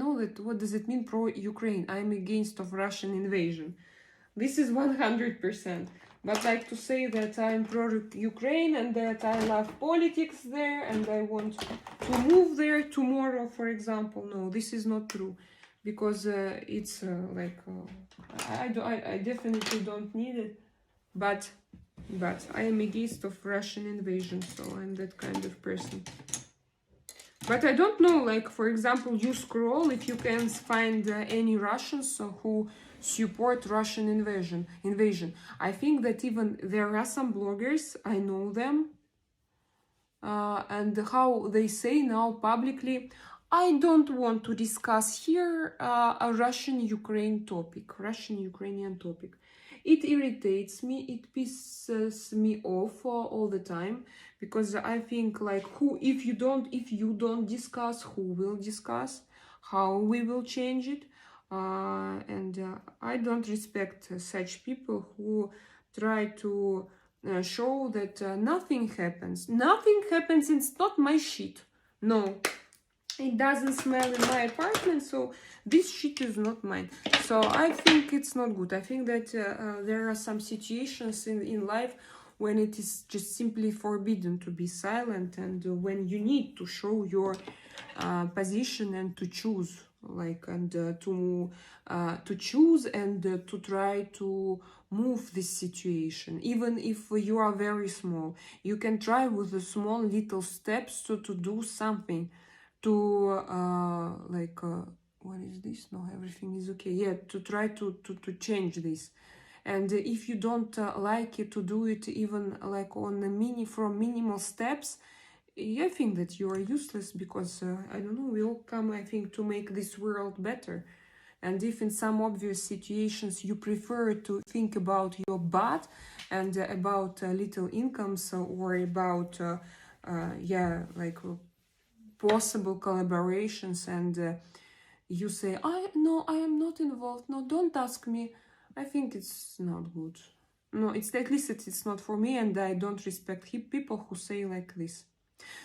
know that, what does it mean pro-Ukraine? I'm against of Russian invasion. This is 100%. But like to say that I'm pro-Ukraine and that I love politics there and I want to move there tomorrow, for example, no, this is not true. Because it's I definitely don't need it. But I am against of Russian invasion, so I'm that kind of person. But I don't know, like, for example, you scroll if you can find any Russians who support Russian invasion. I think that even there are some bloggers, I know them, and how they say now publicly, I don't want to discuss here a Russian-Ukrainian topic. It irritates me, it pisses me off all the time, because I think, like, if you don't discuss, who will discuss, how we will change it, and I don't respect such people who try to show that nothing happens. It's not my shit. No. It doesn't smell in my apartment, so this shit is not mine. So I think it's not good. I think that there are some situations in life when it is just simply forbidden to be silent, and when you need to show your position and to choose, to choose and to try to move this situation. Even if you are very small, you can try with the small little steps to do something. What is this? No, everything is okay. Yeah, to try to change this. And if you don't like it, to do it even like on from minimal steps, I think that you are useless, because I don't know, we all come, I think, to make this world better. And if in some obvious situations you prefer to think about your butt and about little incomes, or about possible collaborations, and you say, I am not involved, no, don't ask me, I think it's not good. No, it's at least it's not for me, and I don't respect people who say like this.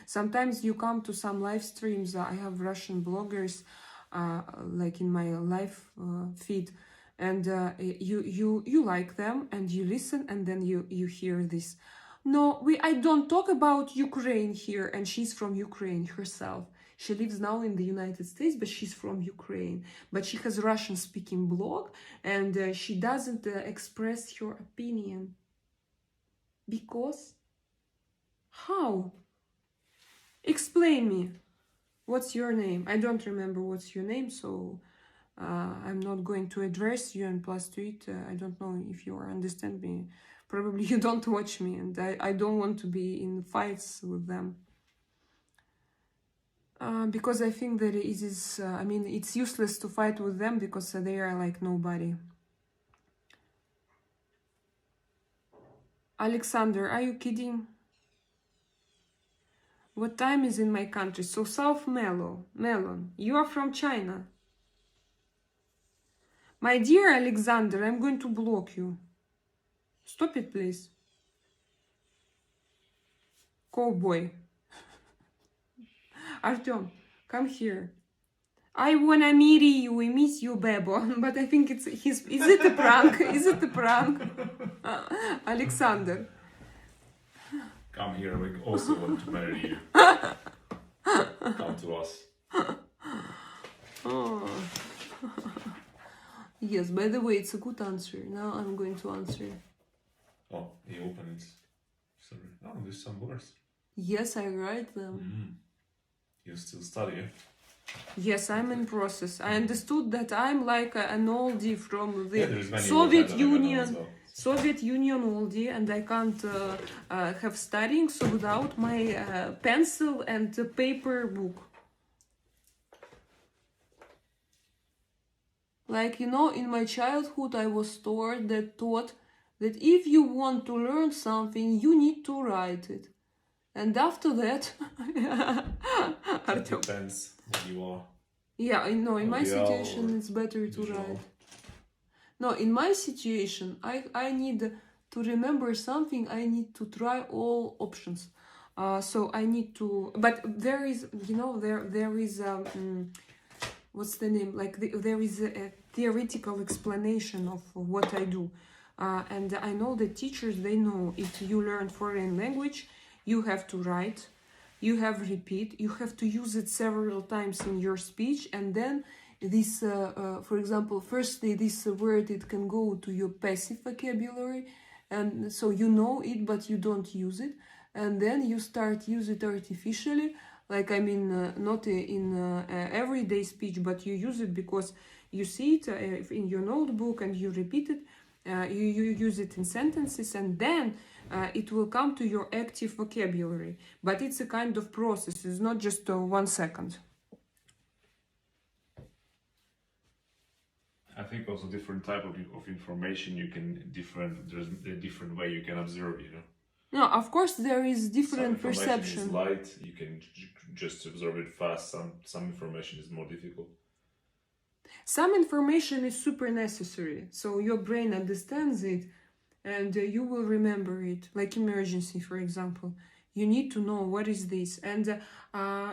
Sometimes you come to some live streams, I have Russian bloggers like in my live feed, and you like them and you listen, and then you hear this, no, I don't talk about Ukraine here, and she's from Ukraine herself. She lives now in the United States, but she's from Ukraine. But she has Russian-speaking blog, and she doesn't express her opinion. Because? How? Explain me. What's your name? I don't remember what's your name, so I'm not going to address you, and plus to it, I don't know if you understand me. Probably you don't watch me, and I don't want to be in fights with them. Because I think that it's useless to fight with them, because they are like nobody. Alexander, are you kidding? What time is in my country? So South Melon, you are from China. My dear Alexander, I'm going to block you. Stop it, please. Cowboy. Artem, come here. I wanna meet you, we miss you, Bebo. But I think is it a prank? Is it a prank? Alexander. Come here, we also want to marry you. Come to us. Oh. Yes, by the way, it's a good answer. Now I'm going to answer. Oh, he opened it. Sorry. Oh, there's some words. Yes, I write them. You still study? Yes, I'm in process. I understood that I'm like an oldie from the Soviet Union oldie, and I can't have studying so without my pencil and paper book. Like, in my childhood I was taught that if you want to learn something, you need to write it. And after that, it depends what you are. Yeah, I know. In my situation, it's better to write. No, in my situation, I need to remember something. I need to try all options. So I need to, but there is, you know, there is what's the name, like there is a theoretical explanation of what I do, and I know that teachers, they know if you learn foreign language, you have to write, you have repeat, you have to use it several times in your speech, and then this for example, firstly this word, it can go to your passive vocabulary, and so you know it but you don't use it, and then you start use it artificially, like I mean not in everyday speech, but you use it because you see it in your notebook and you repeat it, you use it in sentences, and then it will come to your active vocabulary. But it's a kind of process, it's not just 1 second. I think also different type of information you can there's a different way you can observe, you know. No, of course there is different perception. Some information is light, you can just observe it fast. Some information is more difficult. Some information is super necessary, so your brain understands it, and you will remember it. Like emergency, for example, you need to know what is this. And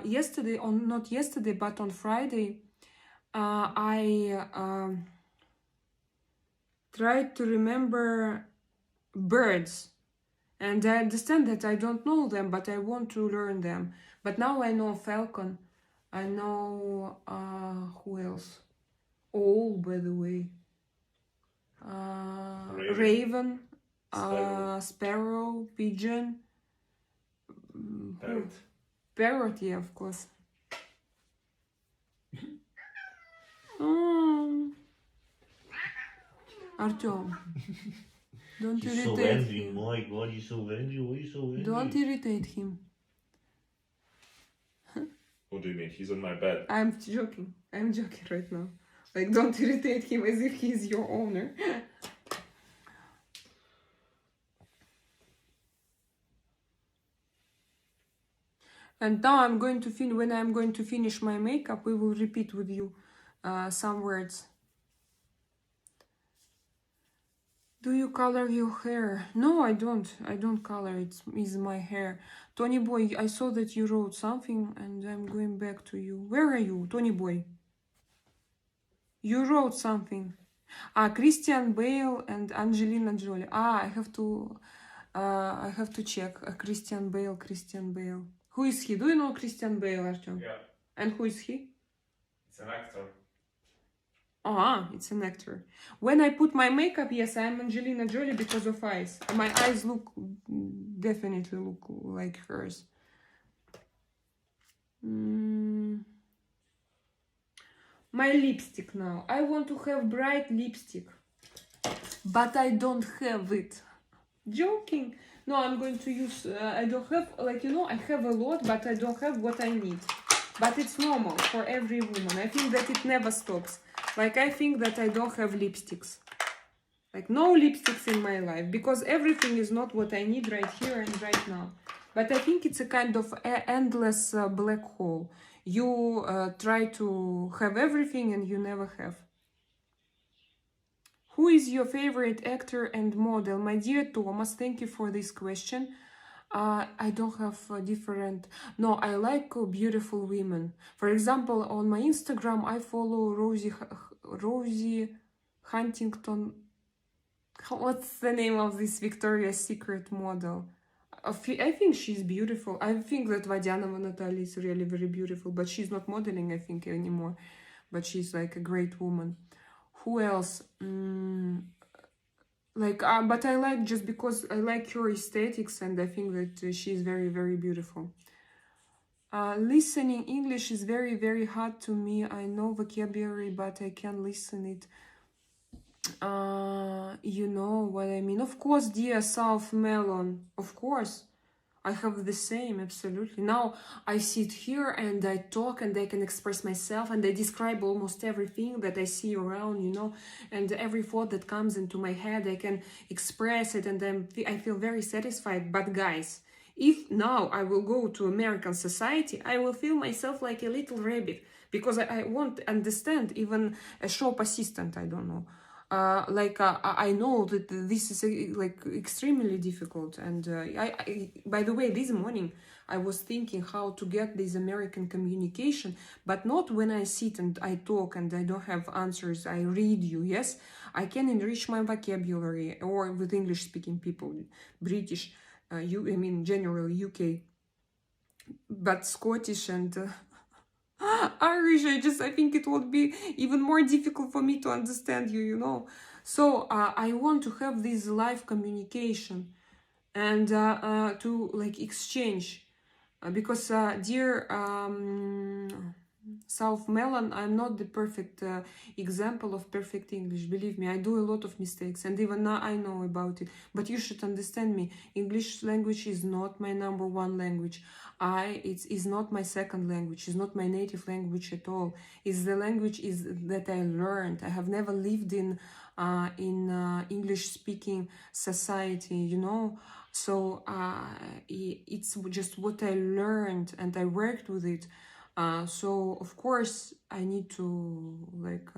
yesterday, not yesterday, but on Friday, I tried to remember birds. And I understand that I don't know them, but I want to learn them. But now I know falcon. I know, who else? Owl, by the way. Raven, sparrow, pigeon. Parrot. Parrot, yeah, of course. Artem. Don't He's irritate so angry, him. my God, he's so angry. Why are you so angry? Don't irritate him. What do you mean? He's on my bed. I'm joking. I'm joking right now. Like, don't irritate him as if he's your owner. And now I'm going to when I'm going to finish my makeup, we will repeat with you some words. Do you color your hair? No, I don't. I don't color. It's my hair. Tony boy, I saw that you wrote something, and I'm going back to you. Where are you, Tony boy? You wrote something. Christian Bale and Angelina Jolie. I have to check. Christian Bale. Who is he? Do you know Christian Bale, Artem? Yeah. And who is he? It's an actor. It's an actor. When I put my makeup, yes, I'm Angelina Jolie because of eyes. My eyes definitely look like hers. My lipstick now. I want to have bright lipstick, but I don't have it. Joking. No, I'm going to use, I don't have, like, you know, I have a lot, but I don't have what I need. But it's normal for every woman. I think that it never stops. Like, I think that I don't have lipsticks. Like, no lipsticks in my life. Because everything is not what I need right here and right now. But I think it's a kind of endless black hole. You try to have everything and you never have. Who is your favorite actor and model? My dear Thomas, thank you for this question. I don't have different... No, I like beautiful women. For example, on my Instagram, I follow Rosie Huntington. What's the name of this Victoria's Secret model? I think she's beautiful. I think that Vadyanova Natalia is really very beautiful, but she's not modeling, I think, anymore. But she's like a great woman. Who else? But I like, just because I like her aesthetics, and I think that she's very, very beautiful. Listening English is very, very hard to me. I know vocabulary, but I can't listen it. You know what I mean. Of course, dear South Melon. Of course. I have the same, absolutely. Now I sit here and I talk and I can express myself and I describe almost everything that I see around, you know, and every thought that comes into my head, I can express it, and I feel very satisfied. But guys, if now I will go to American society, I will feel myself like a little rabbit, because I won't understand even a shop assistant, I don't know. I know that this is like extremely difficult, and by the way, this morning I was thinking how to get this American communication, but not when I sit and I talk and I don't have answers. I read you, yes, I can enrich my vocabulary, or with English speaking people, British, I mean generally UK, but Scottish and Irish, I think it would be even more difficult for me to understand you, you know. So I want to have this live communication and to like exchange because dear South Melon, I'm not the perfect example of perfect English. Believe me, I do a lot of mistakes, and even now I know about it. But you should understand me. English language is not my number one language. It is not my second language. It's not my native language at all. It's the language that I learned. I have never lived in English-speaking society, you know. So it's just what I learned, and I worked with it. So of course I need to like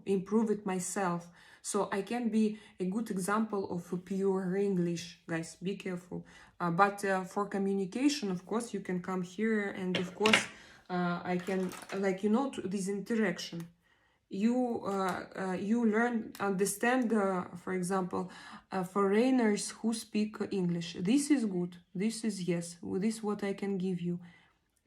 improve it myself, so I can be a good example of a pure English. Guys, be careful. But for communication, of course, you can come here, and of course I can, like, you know, this interaction. You learn, understand, for example, foreigners who speak English. This is good. This is, yes, this is what I can give you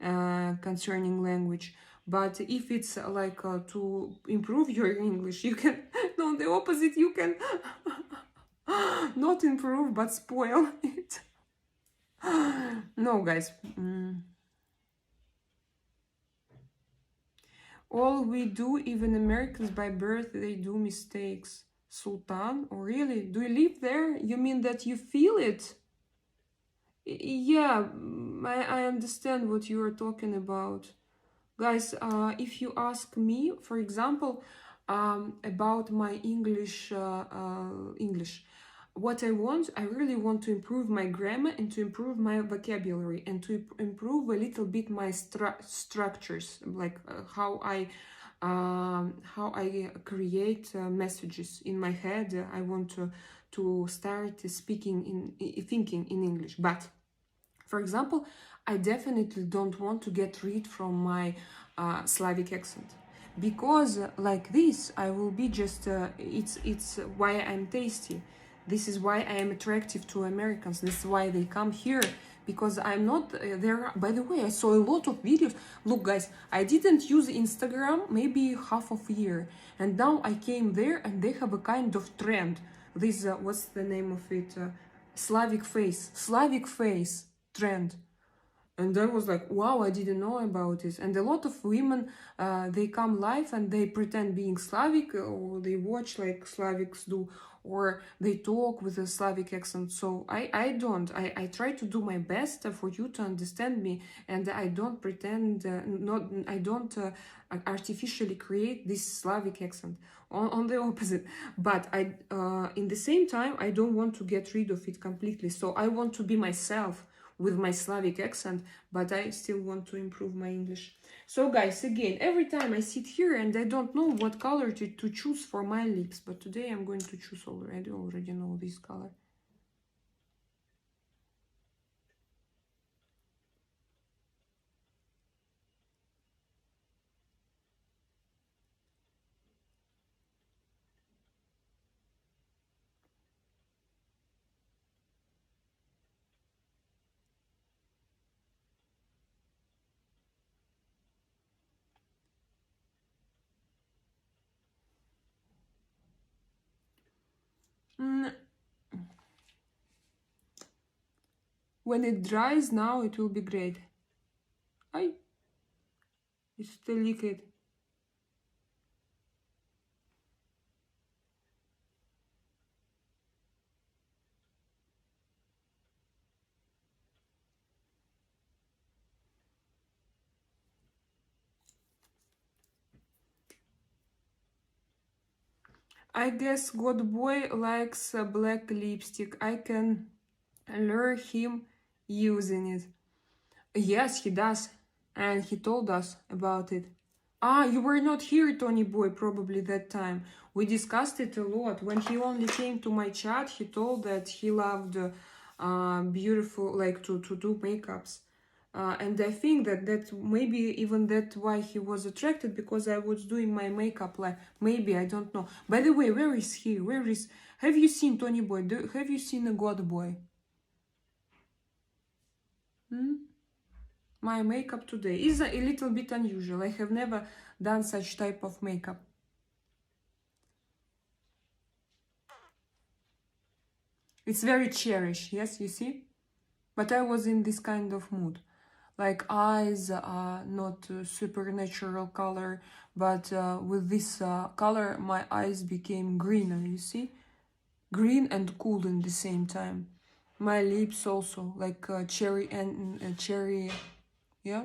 concerning language. But if it's like to improve your English, you can no, the opposite, you can not improve but spoil it. No, guys. All we do, even Americans by birth, they do mistakes. Sultan? Oh, really? Do you live there? You mean that you feel it? Yeah, I understand what you are talking about. Guys, if you ask me, for example, about my English, what I really want to improve my grammar and to improve my vocabulary and to improve a little bit my structures, like how I create messages in my head. I want to start thinking in English. But for example, I definitely don't want to get rid from my Slavic accent, because like this I will be just it's why I'm tasty. This is why I am attractive to Americans. This is why they come here, because I'm not there. By the way, I saw a lot of videos. Look, guys, I didn't use Instagram maybe half of a year, and now I came there and they have a kind of trend. This what's the name of it? Slavic face trend. And I was like, wow, I didn't know about this. And a lot of women, they come live and they pretend being Slavic, or they watch like Slavics do, or they talk with a Slavic accent. So I try to do my best for you to understand me, and I don't pretend, I don't artificially create this Slavic accent. On the opposite. But in the same time, I don't want to get rid of it completely. So I want to be myself with my Slavic accent, but I still want to improve my English. So guys, again, every time I sit here and I don't know what color to choose for my lips, but today I'm going to choose already. I already know this color. When it dries now, it will be great. It's still liquid. I guess God boy likes black lipstick. I can lure him using it. Yes, he does. And he told us about it. Ah, you were not here, Tony Boy, probably that time. We discussed it a lot. When he only came to my chat, he told that he loved beautiful, like to do makeups. And I think that maybe even that why he was attracted, because I was doing my makeup, like maybe, I don't know. By the way, where is he? Where is, have you seen Tony Boy? Have you seen a God Boy? My makeup today is a little bit unusual. I have never done such type of makeup. It's very cherished, yes, you see? But I was in this kind of mood. Like eyes are not supernatural color, but with this color my eyes became greener, you see? Green and cool in the same time. My lips also, like cherry and cherry, yeah?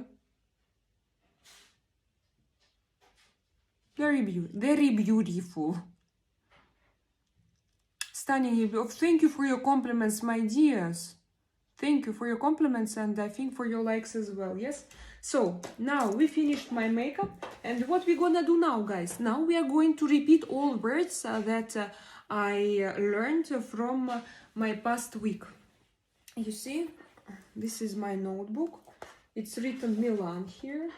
Very beautiful. Stunning. Thank you for your compliments, my dears. Thank you for your compliments, and I think for your likes as well, yes? So, now we finished my makeup, and what we're gonna do now, guys? Now we are going to repeat all words that I learned from my past week. You see, this is my notebook. It's written Milan here.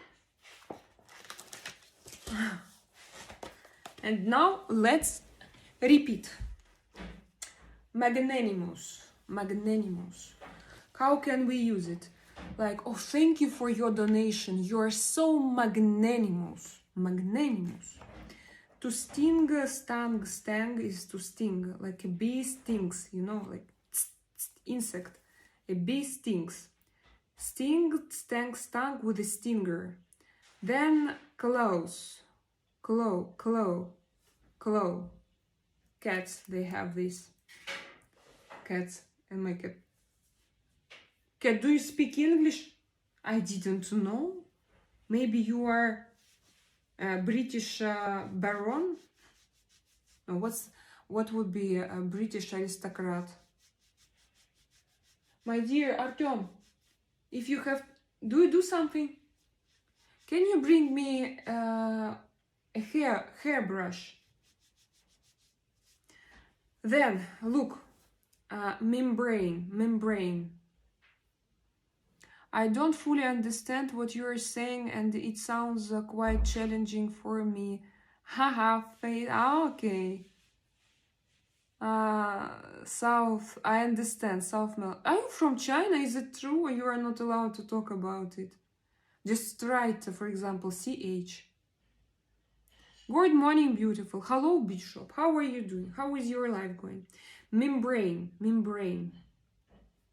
And now let's repeat. Magnanimous. Magnanimous. How can we use it? Like, oh, thank you for your donation. You are so magnanimous. Magnanimous. To sting, stang is to sting. Like a bee stings, you know, like insect. A bee stings. Sting, stung with a stinger. Then claws. Claw. Cats, they have this. Cats and my cat. Cat, do you speak English? I didn't know. Maybe you are a British baron? What would be a British aristocrat? My dear Artem, if you have, do you do something? Can you bring me a hairbrush? Then look, membrane. I don't fully understand what you are saying, and it sounds quite challenging for me. Haha, faith. Okay. South. I understand. South Mel. Are you from China? Is it true, or you are not allowed to talk about it? Just write, for example, CH. Good morning, beautiful. Hello, Bishop. How are you doing? How is your life going? Membrane.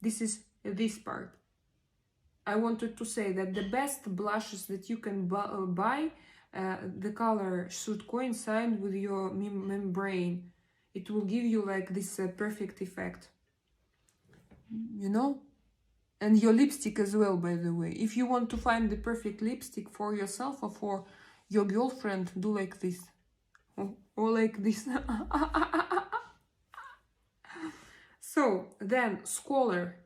This is this part. I wanted to say that the best blushes that you can buy, the color should coincide with your membrane. It will give you like this perfect effect. You know? And your lipstick as well, by the way. If you want to find the perfect lipstick for yourself or for your girlfriend, do like this. Or like this. So, then, scholar.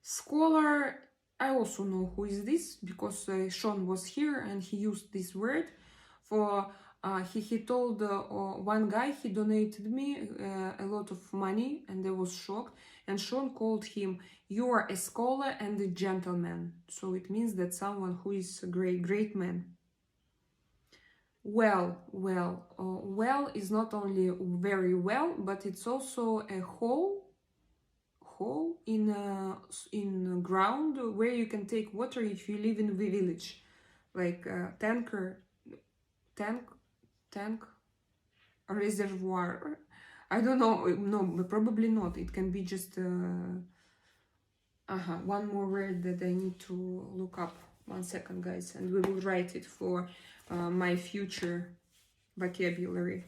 Scholar, I also know who is this, because Sean was here and he used this word for, he told one guy, he donated me a lot of money, and I was shocked, and Sean called him, you are a scholar and a gentleman. So it means that someone who is a great man. Well is not only very well, but it's also a hole in ground where you can take water if you live in the village, like tank, a reservoir. I don't know. No, probably not. It can be just one more word that I need to look up. 1 second, guys, and we will write it for my future vocabulary.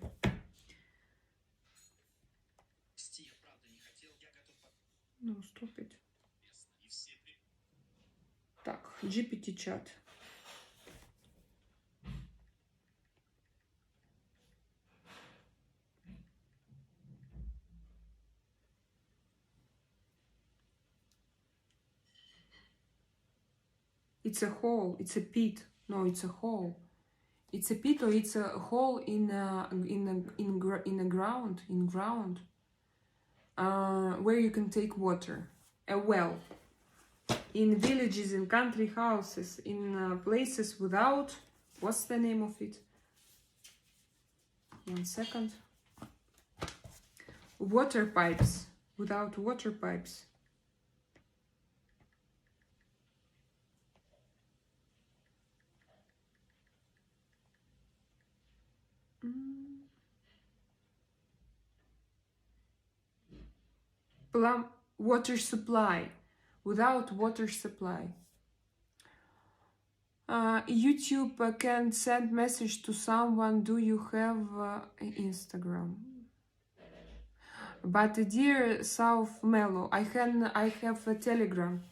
No, stop it. Так, GPT chat. It's a hole, it's a pit, No, it's a hole. It's a pit, or it's a hole in the ground, where you can take water. A well. In villages, in country houses, in places without, what's the name of it? 1 second. Water pipes. Without water pipes. Plumb water supply. Without water supply. YouTube can send message to someone. Do you have Instagram? But dear South Mellow, I have a Telegram,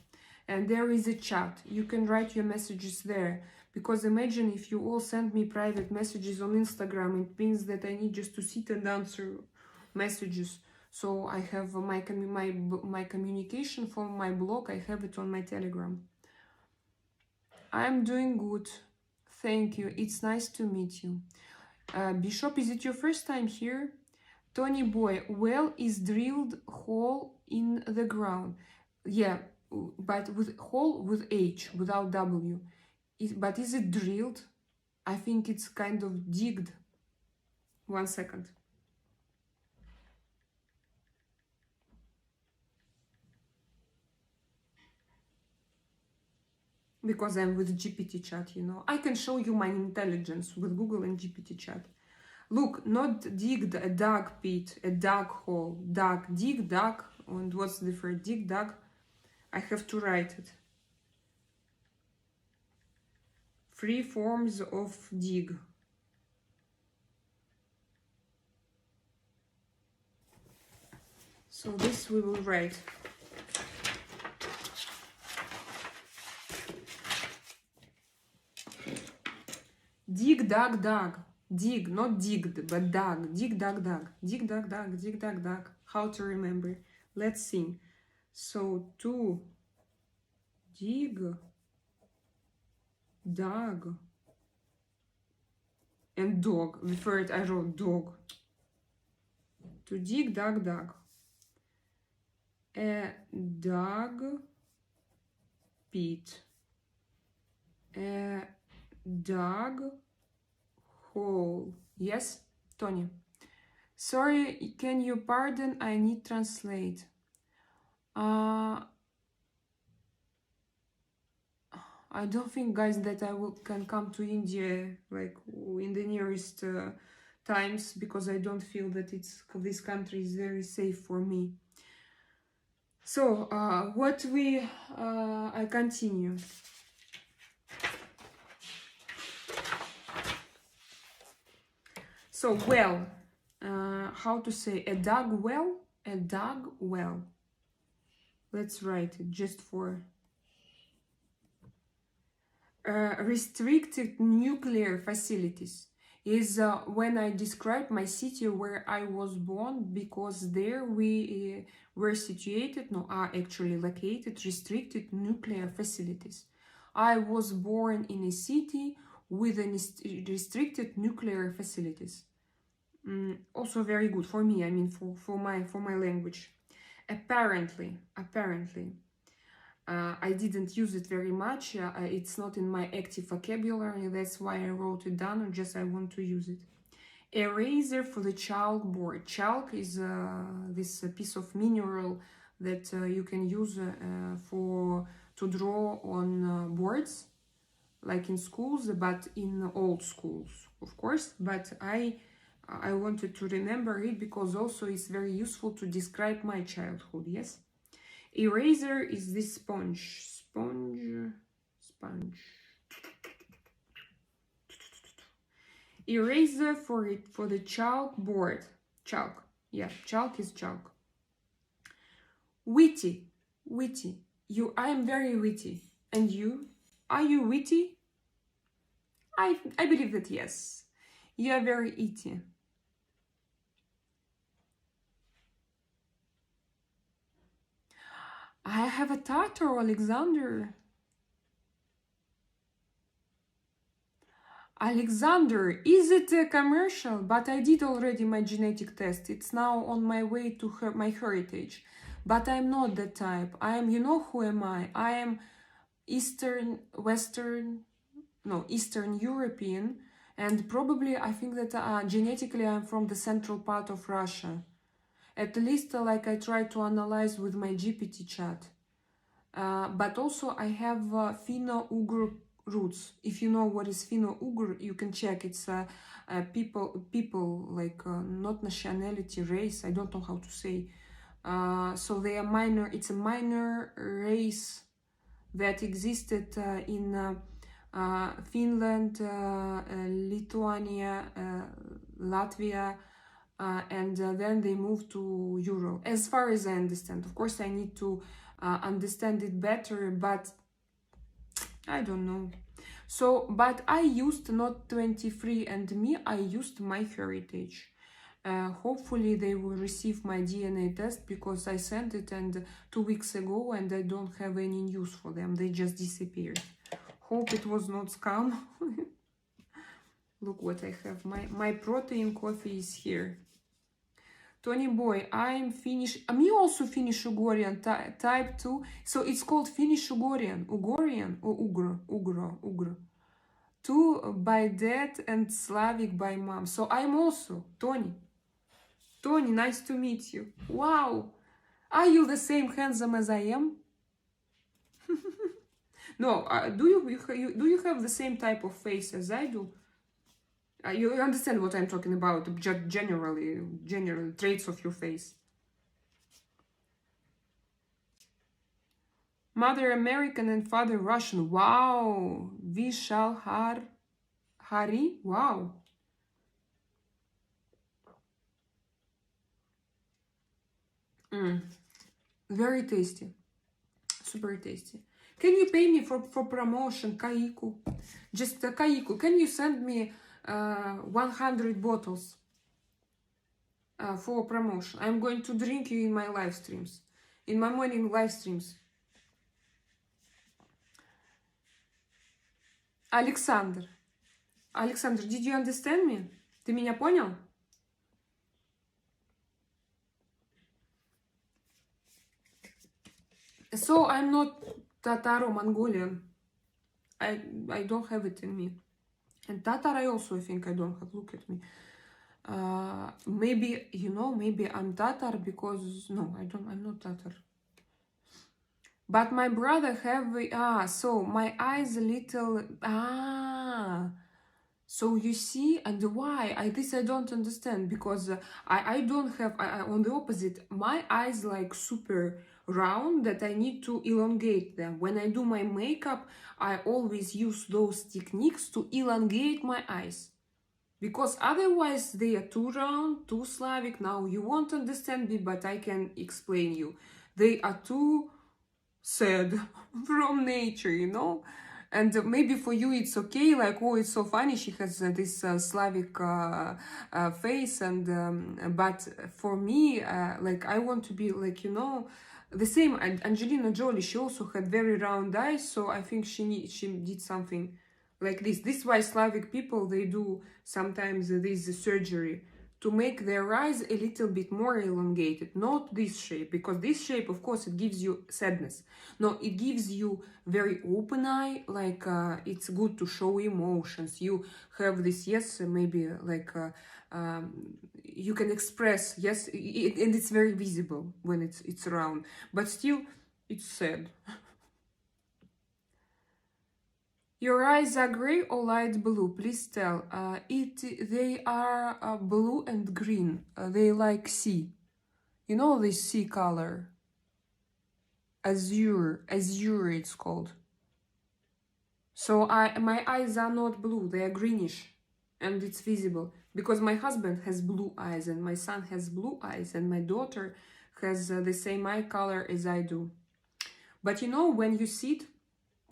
and there is a chat. You can write your messages there. Because imagine if you all send me private messages on Instagram, it means that I need just to sit and answer messages. So I have my communication from my blog, I have it on my Telegram. I'm doing good. Thank you. It's nice to meet you. Bishop, is it your first time here? Tony Boy, well is drilled hole in the ground. Yeah, but with hole with H, without W. But is it drilled? I think it's kind of digged. 1 second. Because I'm with GPT chat, you know. I can show you my intelligence with Google and GPT chat. Look, not digged, a dug pit, a dug hole, dug, dig, dug, and what's different? Dig, dug. I have to write it. 3 forms of dig. So this we will write. Dig, dug, dug. Dig, not digged, but dug. Dig, dug, dug. Dig, dug, dug. Dig, dug, dug. How to remember? Let's sing. So, to dig, dug, and dog. Before it, I wrote dog. To dig, dug, dug. A dug pit. A dug hole. Yes, Tony. Sorry, can you pardon? I need translate. I don't think, guys, that I can come to India like in the nearest times, because I don't feel that this country is very safe for me. So I continue. So well, how to say a dug well? A dug well. Let's write it just for restricted nuclear facilities is when I describe my city where I was born, because there we were situated, no, are actually located restricted nuclear facilities. I was born in a city with restricted nuclear facilities. Also very good for me, I mean for my language. Apparently. I didn't use it very much. It's not in my active vocabulary. That's why I wrote it down, or just I want to use it. Eraser for the chalkboard. Chalk is this piece of mineral that you can use to draw on boards, like in schools, but in old schools, of course. But I wanted to remember it because also it's very useful to describe my childhood. Yes. Eraser is this sponge. Eraser for the chalkboard. Chalk. Yeah, chalk is chalk. Witty. I am very witty. And you? Are you witty? I believe that yes. You are very itty. I have a Tatar, Alexander. Alexander, is it a commercial? But I did already my genetic test. It's now on my way to my heritage. But I'm not that type. I am, you know who am I? I am Eastern European, and probably I think that genetically I'm from the central part of Russia. At least like I try to analyze with my GPT chat. But also I have Finno-Ugric roots. If you know what is Finno-Ugric, you can check. It's people like not nationality, race. I don't know how to say. So they are minor. It's a minor race that existed in Finland, Lithuania, Latvia, and then they moved to Europe. As far as I understand, of course, I need to understand it better, but I don't know. So, but I used not 23andMe, I used MyHeritage. Hopefully they will receive my DNA test, because I sent it 2 weeks ago and I don't have any news for them. They just disappeared. Hope it was not scam. Look what I have. My protein coffee is here. Tony Boy, I'm Finnish. Me also Finnish Ugorian type 2. So it's called Finnish Ugorian. Ugorian or Ugro. 2 by dad and Slavic by mom. So I'm also Tony. Tony, nice to meet you. Wow. Are you the same handsome as I am? No, do you have the same type of face as I do? You understand what I'm talking about, general traits of your face. Mother American and father Russian. Wow. Vishal Hari. Wow. Very tasty. Super tasty. Can you pay me for promotion, Kaiku? Just Kaiku, can you send me 100 bottles for promotion? I'm going to drink you in my live streams, in my morning live streams. Alexander, did you understand me? Ты меня понял? So I'm not Tataro-Mongolian. I don't have it in me. And Tatar I also think I don't have. Look at me. Maybe, you know, maybe I'm Tatar because... No, I'm not Tatar. But my brother have... so my eyes a little... So you see, and why? This I don't understand, because I don't have... on the opposite, my eyes like super round that I need to elongate them. When I do my makeup, I always use those techniques to elongate my eyes. Because otherwise they are too round, too Slavic. Now you won't understand me, but I can explain you. They are too sad from nature, you know? And maybe for you it's okay, like, oh, it's so funny, she has this Slavic face, and but for me, like, I want to be like, you know, the same. Angelina Jolie, she also had very round eyes, so I think she did something like this. This is why Slavic people, they do sometimes this surgery to make their eyes a little bit more elongated, not this shape, because this shape, of course, it gives you sadness. No, it gives you very open eye, like it's good to show emotions. You have this, yes, maybe like you can express, yes, and it's very visible when it's round, but still it's sad. Your eyes are gray or light blue? Please tell. They are blue and green. They like sea. You know this sea color? Azure it's called. So my eyes are not blue, they are greenish, and it's visible. Because my husband has blue eyes, and my son has blue eyes, and my daughter has the same eye color as I do. But you know, when you sit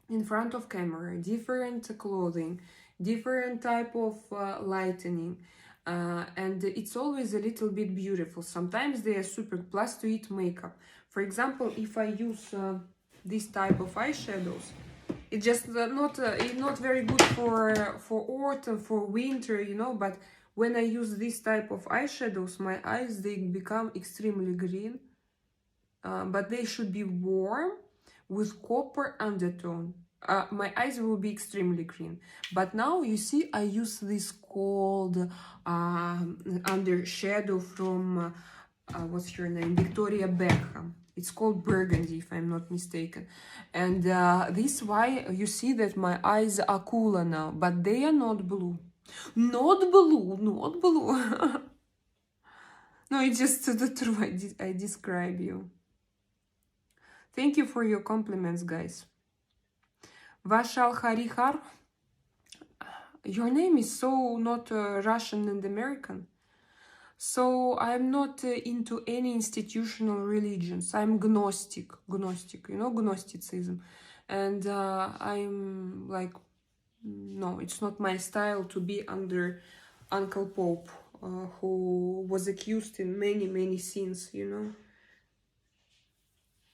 in front of camera, different clothing, different type of lightening, and it's always a little bit beautiful. Sometimes they are super, plus to it makeup. For example, if I use this type of eyeshadows, It's just not very good for autumn, for winter, you know. But when I use this type of eyeshadows, my eyes, they become extremely green. But they should be warm with copper undertone. My eyes will be extremely green. But now you see, I use this cold under shadow from what's her name, Victoria Beckham. It's called Burgundy, if I'm not mistaken. And this why you see that my eyes are cooler now, but they are not blue. Not blue, not blue. No, it's just the truth. I describe you. Thank you for your compliments, guys. Vashal Harihar. Your name is so not Russian and American. So I'm not into any institutional religions. I'm gnostic, you know, Gnosticism. And I'm like, no, it's not my style to be under Uncle Pope, who was accused in many sins, you know.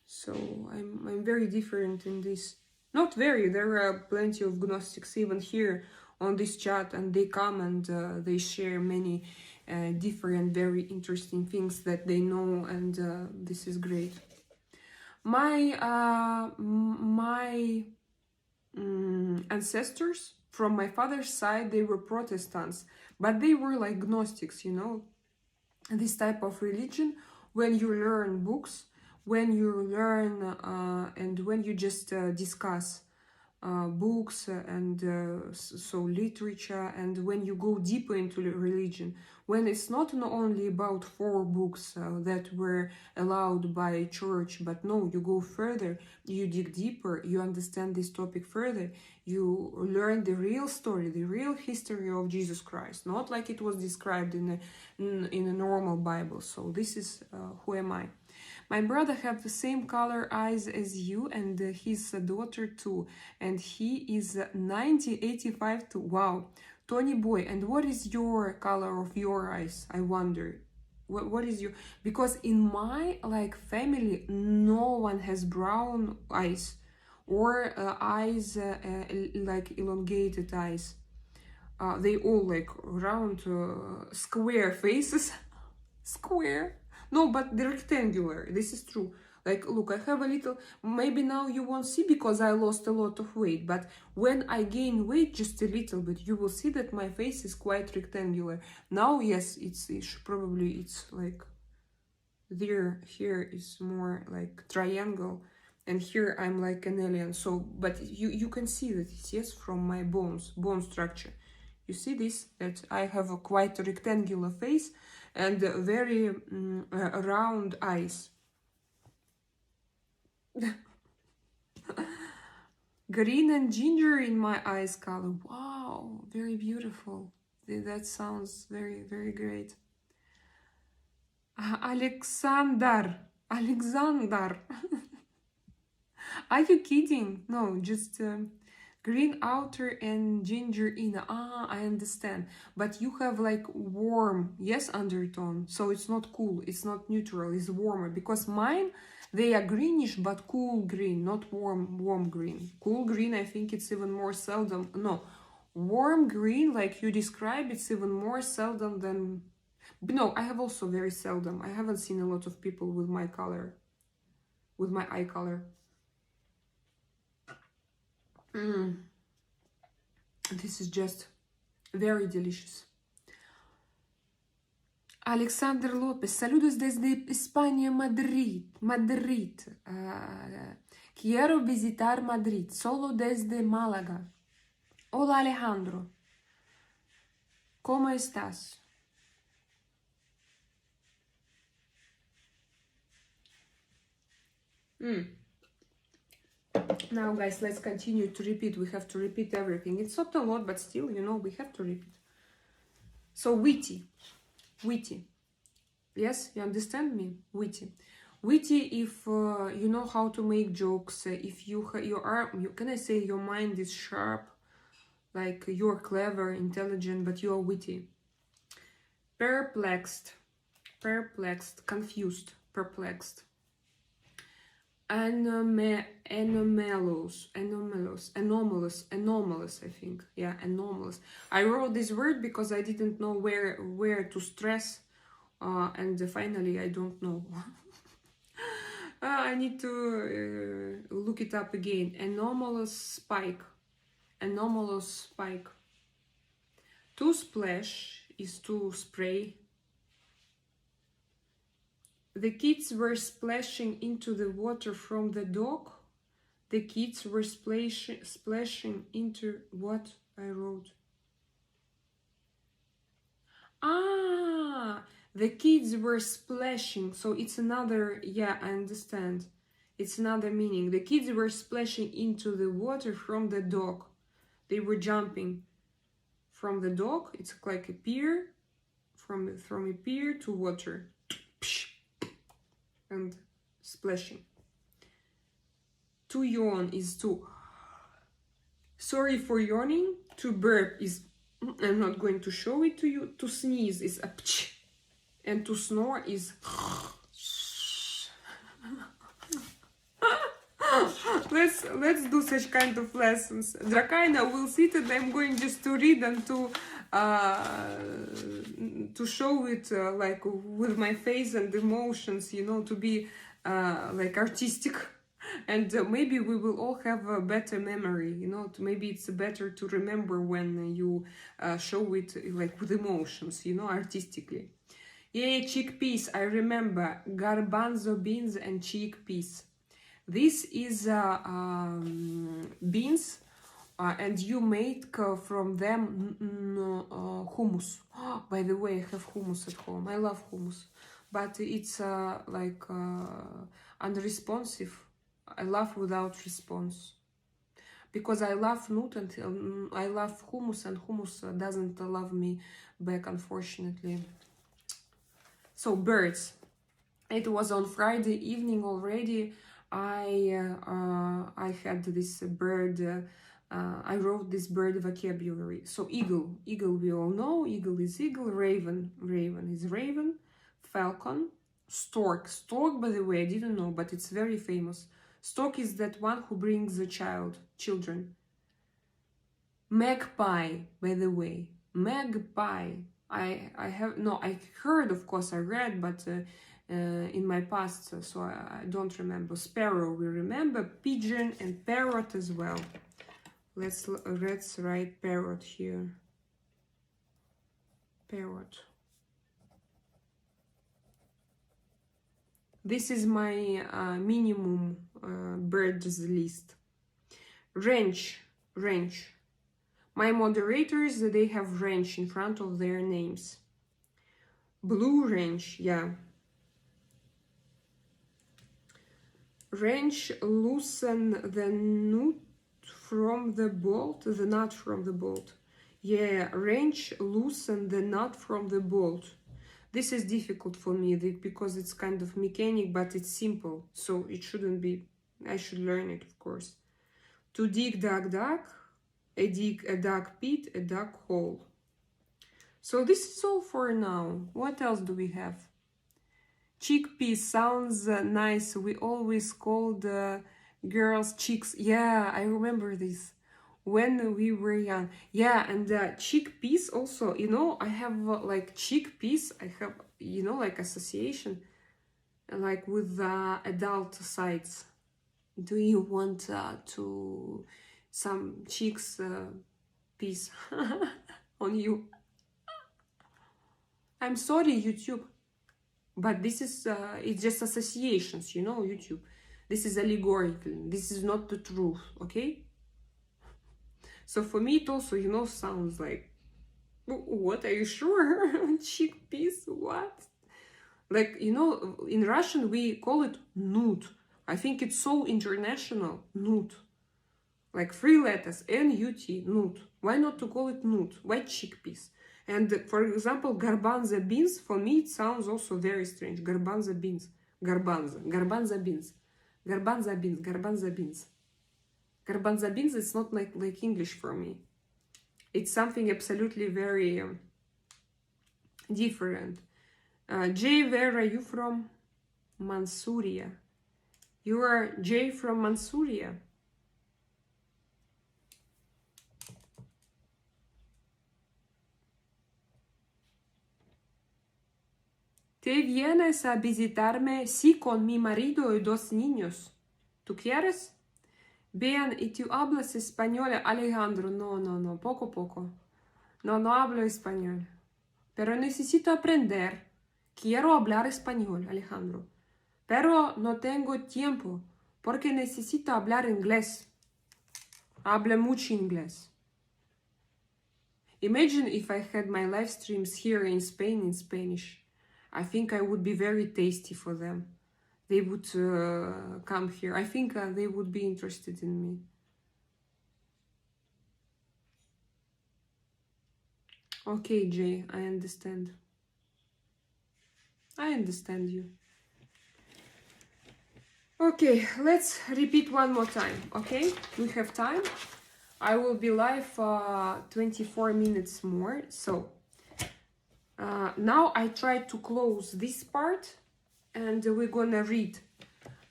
So I'm very different in this. Not very, there are plenty of Gnostics even here on this chat, and they come and they share many different, very interesting things that they know, and this is great. My ancestors from my father's side, they were Protestants, but they were like Gnostics, you know, this type of religion. When you learn books, when you learn and when you just discuss books and so literature, and when you go deeper into religion, when it's not only about 4 books that were allowed by church, but no, you go further, you dig deeper, you understand this topic further, you learn the real story, the real history of Jesus Christ, not like it was described in a normal Bible. So this is who am I. My brother have the same color eyes as you, and his daughter too, and he is 85 too. Wow. Tony boy, and what is your color of your eyes? I wonder. What is your... Because in my like family, no one has brown eyes or eyes like elongated eyes. They all like round square faces. Square. No, but the rectangular. This is true. Like, look, I have a little... Maybe now you won't see because I lost a lot of weight. But when I gain weight just a little bit, you will see that my face is quite rectangular. Now, yes, it's like... Here is more like triangle. And here I'm like an alien. So, but you can see that it's, yes, from my bone structure. You see this? That I have a quite rectangular face and very round eyes. Green and ginger in my eyes color. Wow, very beautiful. That sounds very, very great. Alexander. Are you kidding? No, just green outer and ginger inner. I understand. But you have like warm, yes, undertone. So it's not cool, it's not neutral, it's warmer. Because mine, they are greenish, but cool green, not warm green. Cool green, I think it's even more seldom. No, warm green, like you describe, it's even more seldom than... But no, I have also very seldom. I haven't seen a lot of people with my color, with my eye color. This is just very delicious. Alexander Lopez, saludos desde España, Madrid. Quiero visitar Madrid, solo desde Málaga. Hola Alejandro, ¿cómo estás? Now, guys, let's continue to repeat. We have to repeat everything. It's not a lot, but still, you know, we have to repeat. So, witty. Yes, you understand me? Witty, if you know how to make jokes, if you can I say your mind is sharp, like you're clever, intelligent, but you're witty. Perplexed, confused, perplexed. anomalous, I think. Yeah, anomalous. I wrote this word because I didn't know where to stress, and finally I don't know. I need to look it up again. Anomalous spike. Anomalous spike. To splash is to spray. The kids were splashing into the water from the dock. The kids were splashing into what I wrote. Ah, the kids were splashing. So it's another, yeah, I understand. It's another meaning. The kids were splashing into the water from the dock. They were jumping from the dock. It's like a pier, from a pier to water. And splashing. To yawn is to, sorry for yawning. To burp is, I'm not going to show it to you. To sneeze is a pch. And to snore is let's do such kind of lessons. Drakaina will sit and I'm going just to read and to show it like with my face and emotions, you know, to be like artistic. And maybe we will all have a better memory, you know. Maybe it's better to remember when you show it like with emotions, you know, artistically. Yay, chickpeas, I remember. Garbanzo beans and chickpeas. This is beans, and you make from them hummus. By the way, I have hummus at home. I love hummus, but it's like unresponsive. I love without response. Because I love nut and I love hummus, and hummus doesn't love me back, unfortunately. So birds. It was on Friday evening already. I had this bird. I wrote this bird vocabulary. So eagle. Eagle we all know. Eagle is eagle. Raven. Raven is raven. Falcon. Stork. Stork, by the way, I didn't know, but it's very famous. Stork is that one who brings the children. Magpie, by the way. Magpie. I heard, of course, I read, but in my past, so I don't remember. Sparrow, we remember. Pigeon and parrot as well. Let's write parrot here. Parrot. This is my minimum birds list. Ranch. My moderators, they have ranch in front of their names. Blue ranch, yeah. Ranch, loosen the nut from the bolt, the nut from the bolt. Yeah, ranch, loosen the nut from the bolt. This is difficult for me because it's kind of mechanic, but it's simple, so it shouldn't be. I should learn it, of course. To dig, duck. A duck pit, a duck hole. So this is all for now. What else do we have? Chickpea sounds nice. We always called girls chicks. Yeah, I remember this when we were young. Yeah, and chickpeas also, you know, I have like chickpeas. I have, you know, like association like with adult sites. Do you want to some chicks piece on you? I'm sorry, YouTube, but this is it's just associations, you know, YouTube. This is allegorical. This is not the truth, okay? So for me, it also, you know, sounds like, what, are you sure? Chickpeas, what? Like, you know, in Russian we call it nut. I think it's so international, nut. Like 3 letters, N-U-T, nut. Why not to call it nut? Why chickpeas? And for example, garbanzo beans, for me it sounds also very strange. Garbanzo beans. Garbanzo beans. Garbanzo beans. Garbanzo beans, it's not like English for me. It's something absolutely very different. Jay, where are you from? Mansuria. You are Jay from Mansuria. Te vienes a visitarme, sí, con mi marido y 2 niños. ¿Tú quieres? Bien, ¿y tú hablas español, Alejandro? No, poco. No hablo español. Pero necesito aprender. Quiero hablar español, Alejandro. Pero no tengo tiempo, porque necesito hablar inglés. Hablo mucho inglés. Imagine if I had my live streams here in Spain in Spanish. I think I would be very tasty for them. They would come here. I think they would be interested in me. Okay, Jay, I understand. I understand you. Okay, let's repeat one more time, okay? We have time. I will be live 24 minutes more. So, now I try to close this part and we're gonna read.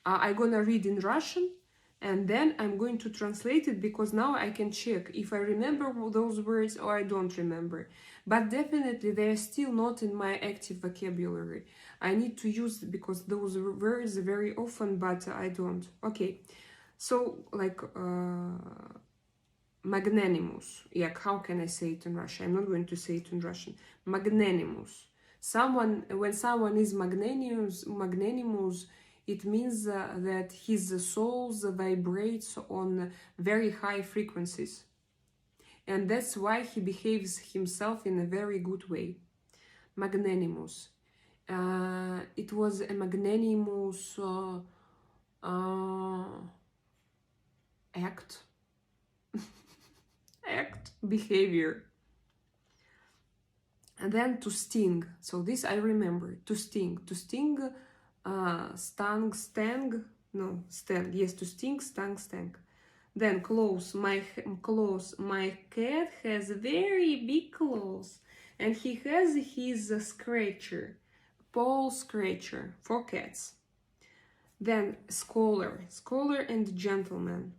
I'm gonna read in Russian and then I'm going to translate it because now I can check if I remember those words or I don't remember. But definitely they're still not in my active vocabulary. I need to use because those words very often, but I don't. Okay, so like magnanimous. Yeah, how can I say it in Russian? I'm not going to say it in Russian. Magnanimous. When someone is magnanimous, it means that his soul vibrates on very high frequencies. And that's why he behaves himself in a very good way. Magnanimous. It was a magnanimous behavior. And then to sting. So this I remember. To sting. To sting, stang. No, stang. Yes, to sting, stang. Then claws. My cat has very big claws. And he has his scratcher. Paw scratcher for cats. Then scholar and gentleman.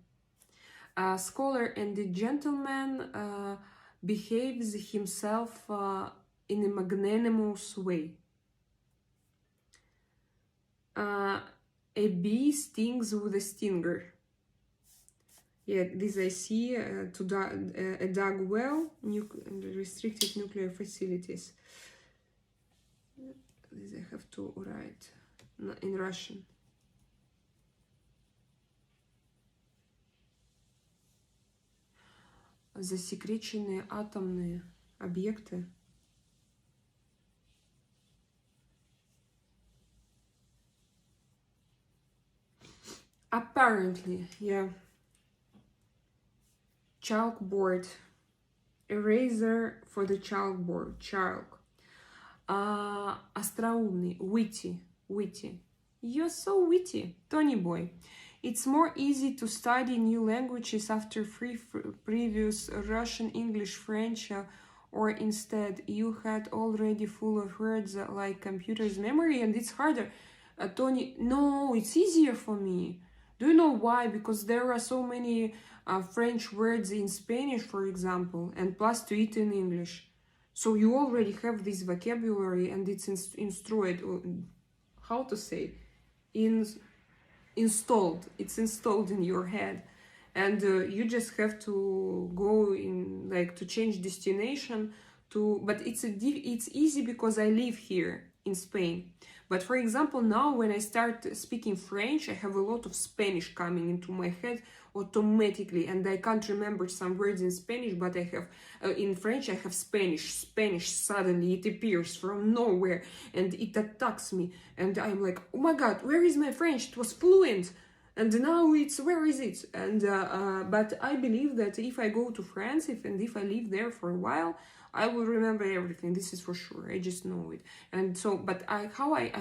Scholar and the gentleman behaves himself in a magnanimous way. A bee stings with a stinger. Yeah, this I see. A dog well, restricted nuclear facilities. This I have to write in Russian. Засекреченные атомные объекты. Apparently, yeah. Chalkboard. Eraser for the chalkboard. Chalk. Остроумный. Witty. You're so witty, Tony boy. It's more easy to study new languages after previous Russian, English, French, or instead you had already full of words like computer's memory and it's harder. Tony, no, it's easier for me. Do you know why? Because there are so many French words in Spanish, for example, and plus to it in English. So you already have this vocabulary and it's how to say? Installed. It's installed in your head. And you just have to go in, like, to change destination but it's easy because I live here in Spain. But for example, now when I start speaking French, I have a lot of Spanish coming into my head automatically, and I can't remember some words in Spanish, but I have in French I have Spanish suddenly it appears from nowhere and it attacks me and I'm like, oh my god, where is my French? It was fluent and now where is it? And but I believe that if I go to France if I live there for a while, I will remember everything. This is for sure. I just know it. And so, but I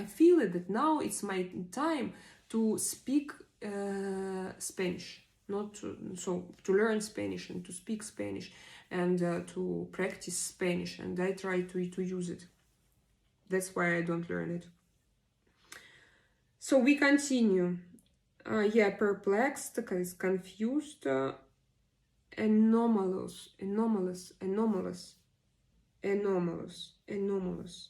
feel it that now it's my time to speak Spanish, to learn Spanish and to speak Spanish and to practice Spanish. And I try to use it. That's why I don't learn it. So we continue. Yeah, perplexed, confused, anomalous, anomalous, anomalous, anomalous, anomalous,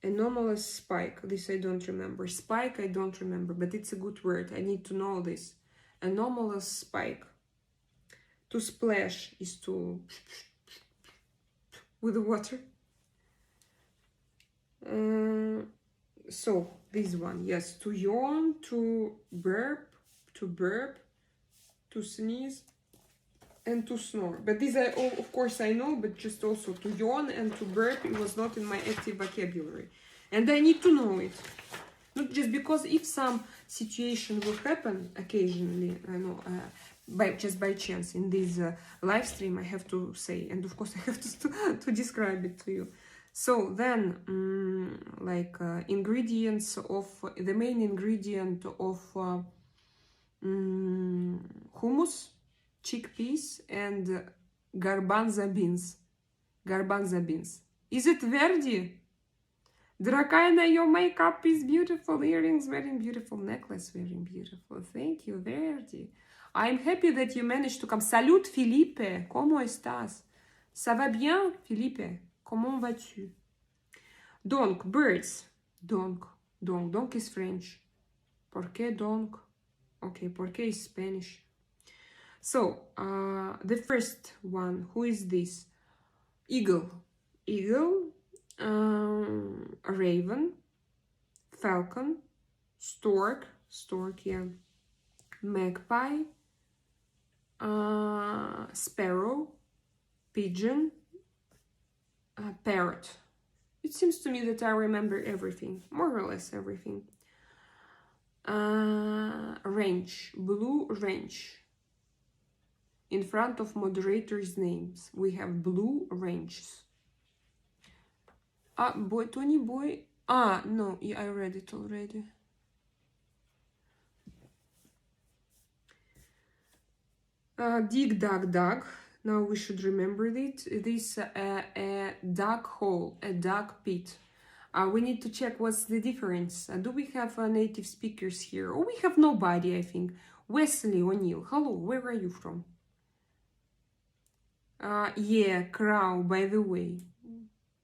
anomalous spike. This I don't remember. Spike I don't remember, but it's a good word. I need to know this. Anomalous spike. To splash is to with the water. So this one, yes, to yawn, to burp, to sneeze, and to snore. But these I all, of course, I know, but just also to yawn and to burp, it was not in my active vocabulary. And I need to know it. Not just because if some situation will happen occasionally, I know, just by chance in this live stream, I have to say, and of course I have to describe it to you. So then, ingredients of, the main ingredient of hummus, chickpeas, and garbanzo beans. Garbanzo beans. Is it Verdi? Drakaina, your makeup is beautiful. Earrings, wearing beautiful. Necklace, wearing beautiful. Thank you, Verdi. I'm happy that you managed to come. Salut, Felipe. ¿Cómo estás? Ça va bien, Felipe? Comment vas-tu? Donc, birds. Donc is French. ¿Por qué donc? Okay, ¿por qué is Spanish? So, the first one, who is this? Eagle. Eagle, raven, falcon, stork, yeah, magpie, sparrow, pigeon, parrot. It seems to me that I remember everything, more or less everything. Range, blue range. In front of moderators' names, we have blue ranges. Boy, Tony boy. No, yeah, I read it already. Dig, dug. Now we should remember it. This a dug hole, a dug pit. We need to check what's the difference. Do we have native speakers here? Oh, we have nobody, I think. Wesley O'Neill, hello, where are you from? Yeah, crow, by the way.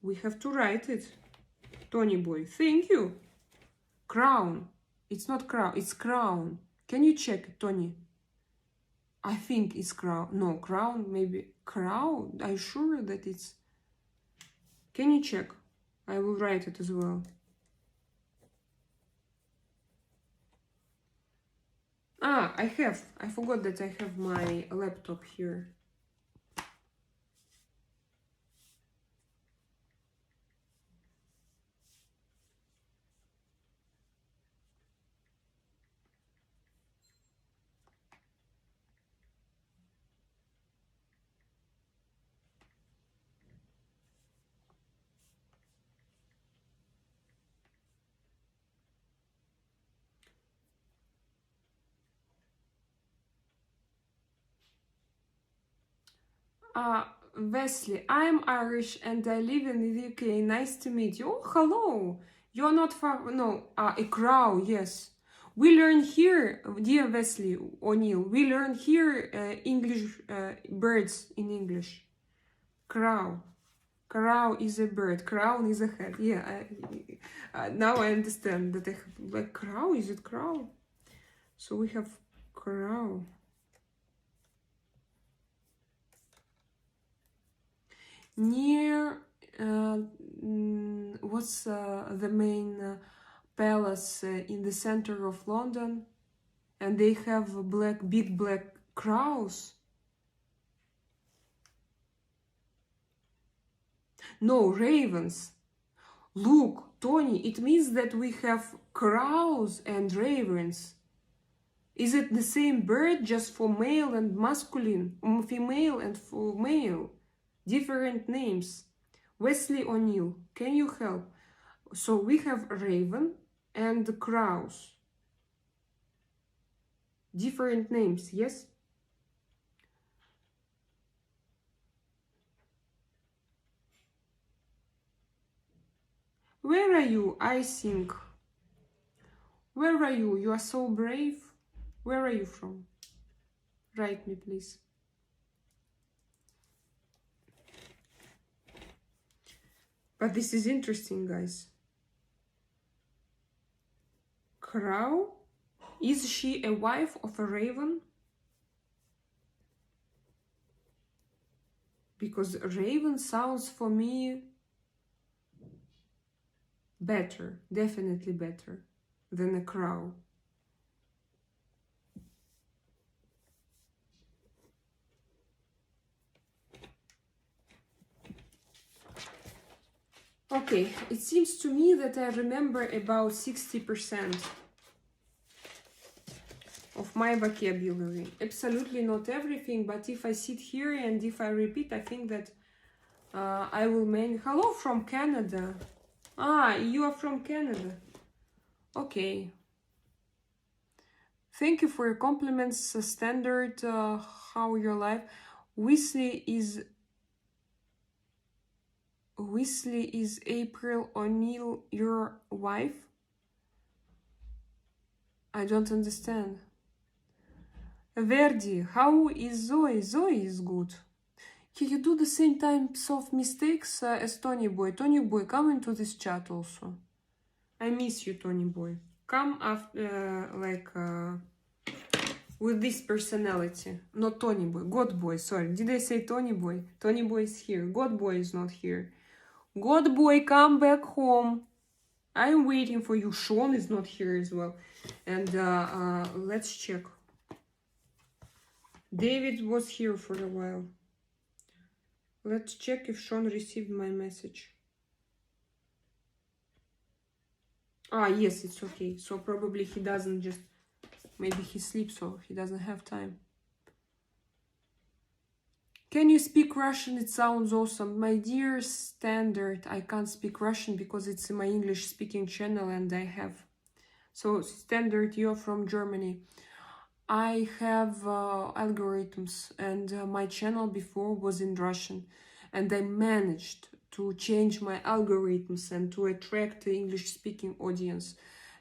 We have to write it. Tony boy, thank you. Crown. It's not crown, it's crown. Can you check, Tony? I think it's crown. No, crown, maybe. Crown? Are you sure that it's... Can you check? I will write it as well. I forgot that I have my laptop here. Wesley, I'm Irish and I live in the UK. Nice to meet you. Oh, hello. You're not far. No, a crow, yes. We learn here, dear Wesley O'Neill, we learn here English birds in English. Crow. Crow is a bird. Crown is a head. Yeah, now I understand that I have, like, crow. Is it crow? So we have crow. Near, what's the main palace in the center of London? And they have big black crows. No, ravens. Look, Tony, it means that we have crows and ravens. Is it the same bird just for male and masculine, female and for male? Different names. Wesley O'Neill, can you help? So we have raven and crows. Different names, yes? Where are you, I think? Where are you? You are so brave. Where are you from? Write me, please. But this is interesting, guys. Crow? Is she a wife of a raven? Because raven sounds for me better, definitely better than a crow. Okay, it seems to me that I remember about 60% of my vocabulary. Absolutely not everything, but if I sit here and if I repeat, I think that I will manage. Hello from Canada. Ah, you are from Canada. Okay. Thank you for your compliments, Standard. How your life? Weasley is April O'Neil your wife? I don't understand. Verdi, how is Zoe? Zoe is good. You do the same types of mistakes as Tony Boy. Tony Boy, come into this chat also. I miss you, Tony Boy. Come after, with this personality. Not Tony Boy, God Boy, sorry. Did I say Tony Boy? Tony Boy is here. God Boy is not here. God Boy, come back home. I'm waiting for you. Sean is not here as well. And let's check. David was here for a while. Let's check if Sean received my message. Ah, yes, it's okay. So probably he doesn't just... Maybe he sleeps, so he doesn't have time. Can you speak Russian? It sounds awesome. My dear Standard, I can't speak Russian because it's in my English speaking channel and I have... So Standard, you're from Germany. I have algorithms and my channel before was in Russian and I managed to change my algorithms and to attract the English speaking audience.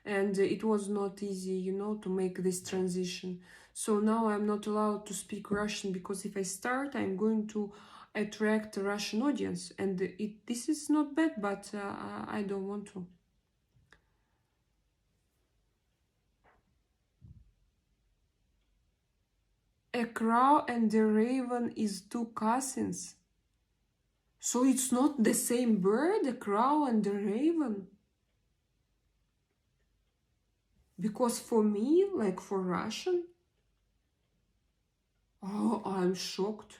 And it was not easy, you know, to make this transition. So now I'm not allowed to speak Russian because if I start, I'm going to attract a Russian audience. And this is not bad, but I don't want to. A crow and a raven is two cousins. So it's not the same bird, a crow and a raven? Because for me, like for Russian, oh, I'm shocked.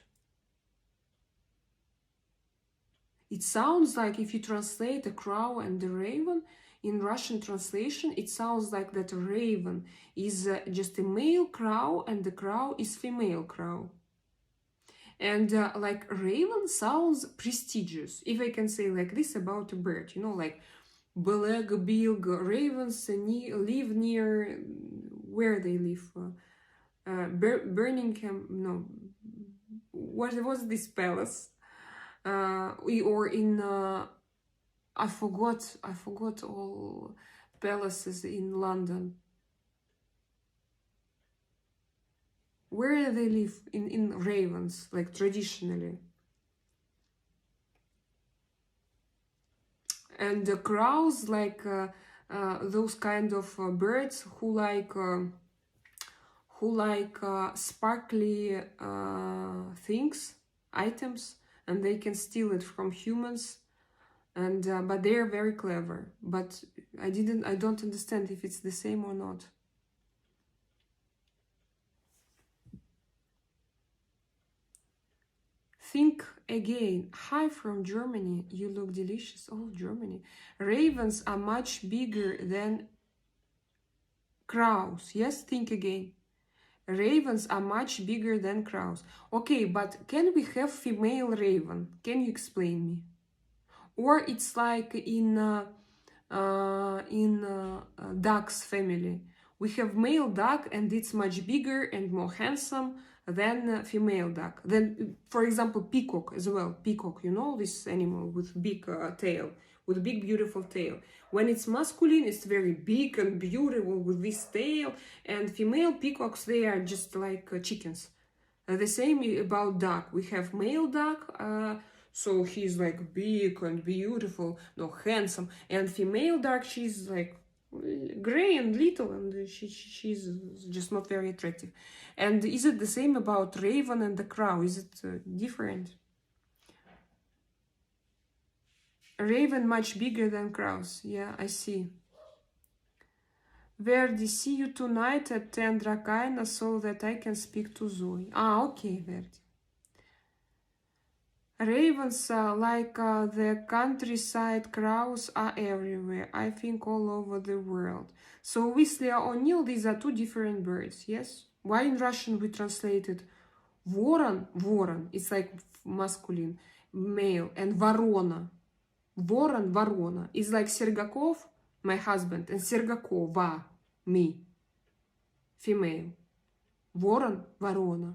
It sounds like if you translate a crow and a raven, in Russian translation, it sounds like that a raven is just a male crow and the crow is female crow. And like raven sounds prestigious, if I can say like this about a bird, you know, like black big ravens live near, where they live? Birmingham, no, what was this palace? Or in, I forgot all palaces in London. Where do they live? In ravens, like traditionally. And the crows, like those kind of birds who like sparkly things, items, and they can steal it from humans. And but they are very clever. But I don't understand if it's the same or not. Think again. Hi from Germany. You look delicious. Oh, Germany. Ravens are much bigger than crows. Yes, think again. Ravens are much bigger than crows. Okay, but can we have female raven? Can you explain me? Or it's like in duck's family. We have male duck and it's much bigger and more handsome then female duck, then for example peacock as well. Peacock, you know, this animal with big tail, with big beautiful tail. When it's masculine, it's very big and beautiful with this tail, and female peacocks, they are just like chickens. The same about duck. We have male duck, so he's like big and beautiful, no, handsome, and female duck, she's like gray and little, and she's just not very attractive. And is it the same about raven and the crow? Is it different? Raven much bigger than crows. Yeah, I see. Verdi, see you tonight at 10 Drakaina so that I can speak to Zoe. Ah, okay, Verdi. Ravens, like the countryside, crows are everywhere. I think all over the world. So Wesley O'Neill, these are two different birds, yes? Why in Russian we translated Voron? Voron, it's like masculine, male, and Varona. Voron, Varona. It's like Sergakov, my husband, and Sergakova, me, female. Voron, Varona.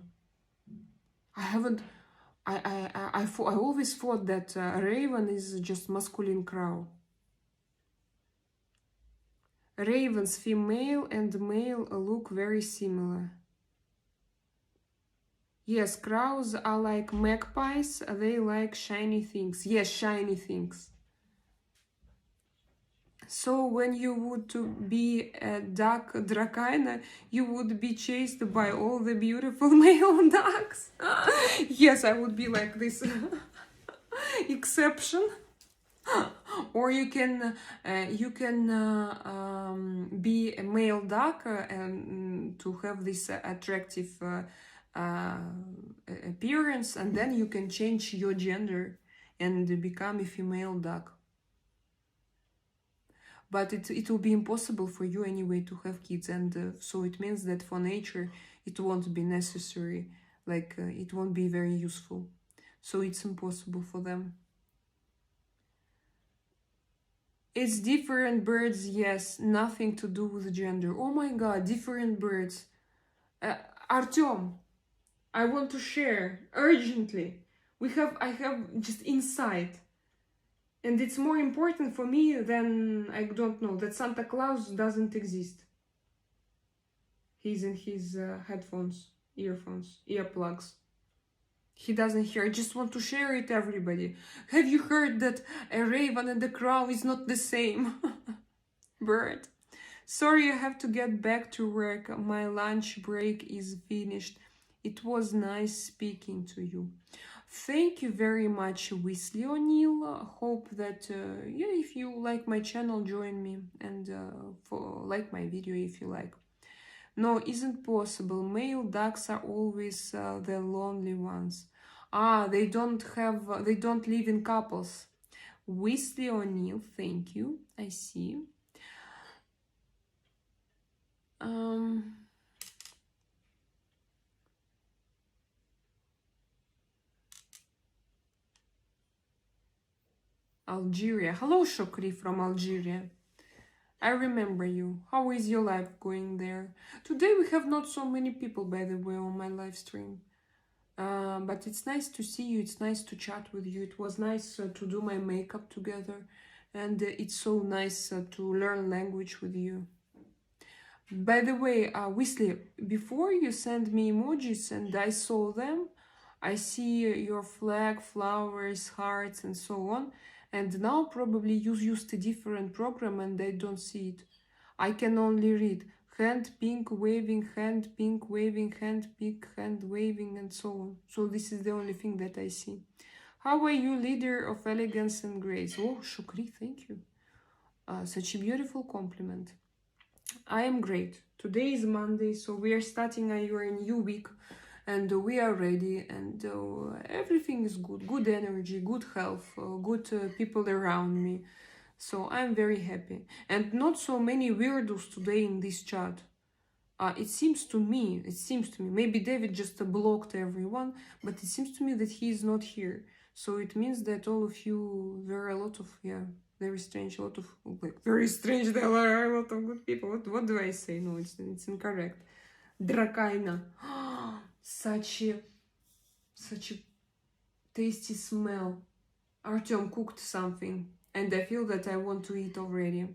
I always thought that raven is just masculine crow. Ravens, female and male, look very similar. Yes, crows are like magpies. They like shiny things. Yes, shiny things. So when you would to be a duck Drakaina, you would be chased by all the beautiful male ducks. Yes, I would be like this exception. Or you can be a male duck and to have this attractive appearance, and then you can change your gender and become a female duck. But it will be impossible for you anyway to have kids, and so it means that for nature it won't be necessary, like it won't be very useful. So it's impossible for them. It's different birds, yes, nothing to do with gender. Oh my god, different birds. Artem, I want to share urgently. I have just insight. And it's more important for me than, I don't know, that Santa Claus doesn't exist. He's in his headphones, earphones, earplugs. He doesn't hear. I just want to share it, everybody. Have you heard that a raven and a crow is not the same bird? Sorry, I have to get back to work. My lunch break is finished. It was nice speaking to you. Thank you very much, Wesley O'Neill. Hope that, yeah, if you like my channel, join me, and like my video if you like. No, isn't possible. Male ducks are always the lonely ones. Ah, they don't live in couples. Wesley O'Neill, thank you. I see. Algeria. Hello, Shokri from Algeria. I remember you. How is your life going there? Today we have not so many people, by the way, on my live stream. But it's nice to see you. It's nice to chat with you. It was nice to do my makeup together. And it's so nice to learn language with you. By the way, Wesley, before you send me emojis and I saw them, I see your flag, flowers, hearts, and so on. And now probably you used a different program and I don't see it. I can only read hand pink waving, hand pink waving, hand pink, hand waving, and so on. So this is the only thing that I see. How are you, leader of elegance and grace? Oh, Shukri, thank you. Such a beautiful compliment. I am great. Today is Monday, so we are starting our new week. And we are ready, and everything is good. Good energy, good health, good people around me. So I'm very happy. And not so many weirdos today in this chat. It seems to me, maybe David just blocked everyone, but it seems to me that he is not here. So it means that all of you, there are a lot of, very strange, there are a lot of good people. What do I say? No, it's incorrect. Drakaina. such a tasty smell. Artem cooked something and I feel that I want to eat already.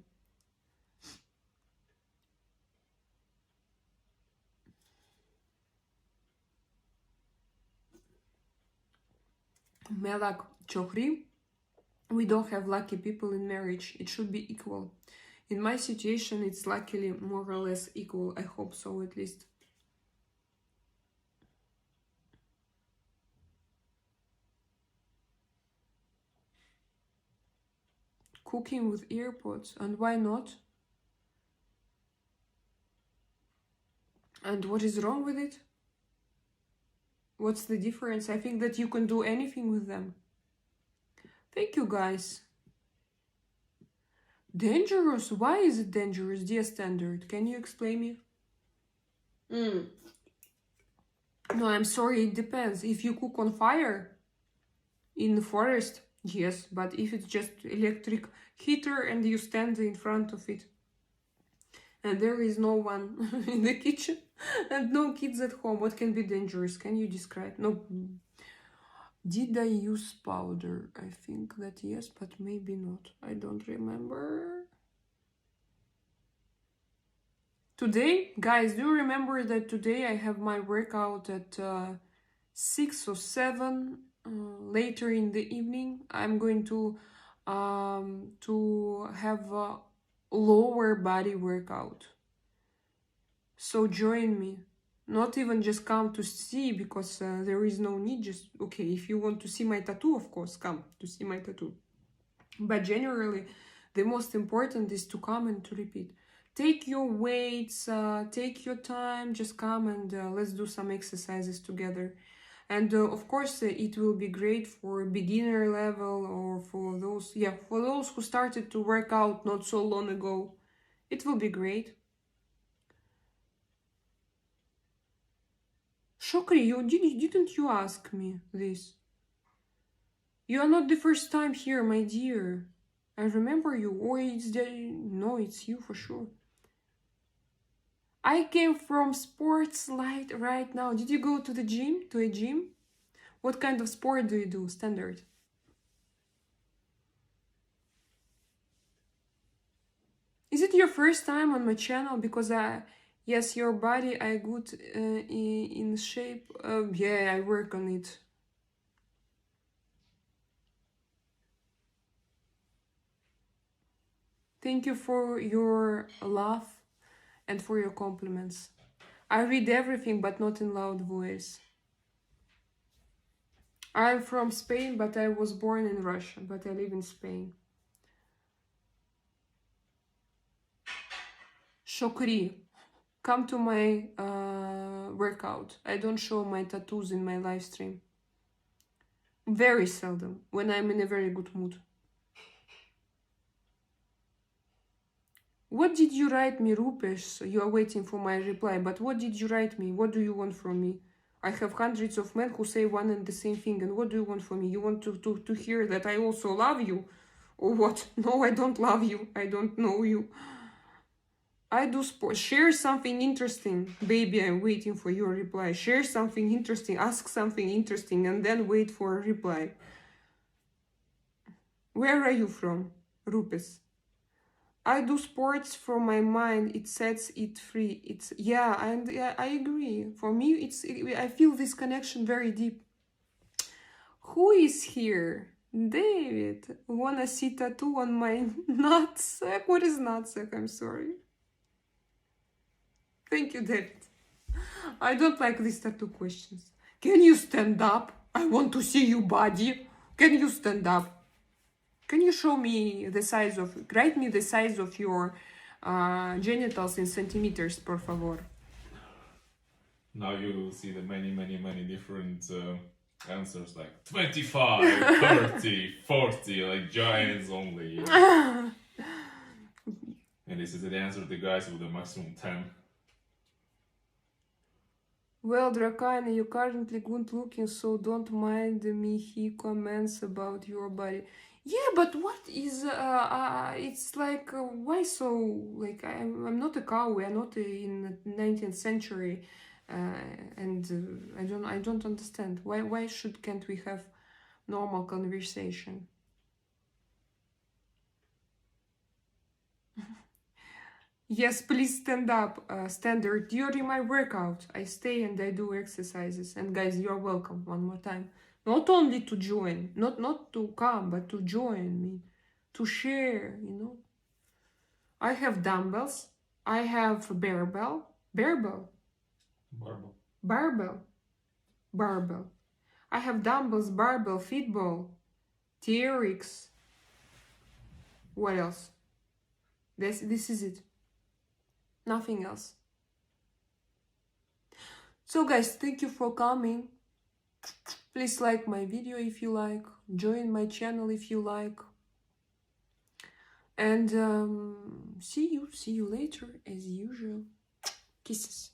Melak Chokhri, we don't have lucky people in marriage. It should be equal. In my situation, it's luckily more or less equal. I hope so, at least. Cooking with earpods, and why not? And what is wrong with it? What's the difference? I think that you can do anything with them. Thank you, guys. Dangerous? Why is it dangerous, dear standard? Can you explain me? No, I'm sorry, it depends. If you cook on fire in the forest, yes, but if it's just electric heater and you stand in front of it and there is no one in the kitchen and no kids at home, what can be dangerous? Can you describe? No. Did I use powder? I think that yes, but maybe not. I don't remember. Today, guys, do you remember that today I have my workout at 6 or 7 later in the evening? I'm going to have a lower body workout. So join me. Not even just come to see, because there is no need. Just, okay, if you want to see my tattoo, of course, come to see my tattoo. But generally, the most important is to come and to repeat. Take your weights, take your time, just come and let's do some exercises together. And of course, it will be great for beginner level or for those who started to work out not so long ago. It will be great. Shokri, didn't you ask me this? You are not the first time here, my dear. I remember you, or no, it's you for sure. I came from sports light right now. Did you go to the gym, to a gym? What kind of sport do you do, standard? Is it your first time on my channel? Because yes, your body, I good in shape. Yeah, I work on it. Thank you for your love and for your compliments. I read everything, but not in loud voice. I'm from Spain, but I was born in Russia, but I live in Spain. Shokri, come to my workout. I don't show my tattoos in my live stream. Very seldom, when I'm in a very good mood. What did you write me, Rupesh? You are waiting for my reply, but what did you write me? What do you want from me? I have hundreds of men who say one and the same thing, and what do you want from me? You want to hear that I also love you? Or what? No, I don't love you. I don't know you. I do sports. Share something interesting. Baby, I'm waiting for your reply. Share something interesting. Ask something interesting and then wait for a reply. Where are you from, Rupes? I do sports from my mind. It sets it free. It's and I agree. For me, I feel this connection very deep. Who is here? David. Wanna see tattoo on my nutsack? What is nutsack? I'm sorry. Thank you, David. I don't like these tattoo questions. Can you stand up? I want to see your body. Can you stand up? Can you show me the size of... Write me the size of your genitals in centimeters, por favor. Now you will see the many different answers, like 25, 30, 40, like giants only. And this is the answer to the guys with the maximum 10. Well, Drakana, you're currently good looking, so don't mind me. He comments about your body. Yeah, but what is... it's like, why so... Like, I'm not a cow, we are not in the 19th century. and I don't understand why can't we have normal conversation? Yes, please stand up, standard. During my workout, I stay and I do exercises. And guys, you're welcome one more time. Not only to join, not to come, but to join me, to share, you know. I have dumbbells. I have barbell. Barbell. I have dumbbells, barbell, football, TRX. What else? This is it. Nothing else. So guys, thank you for coming. Please like my video if you like. Join my channel if you like. And see you later as usual. Kisses.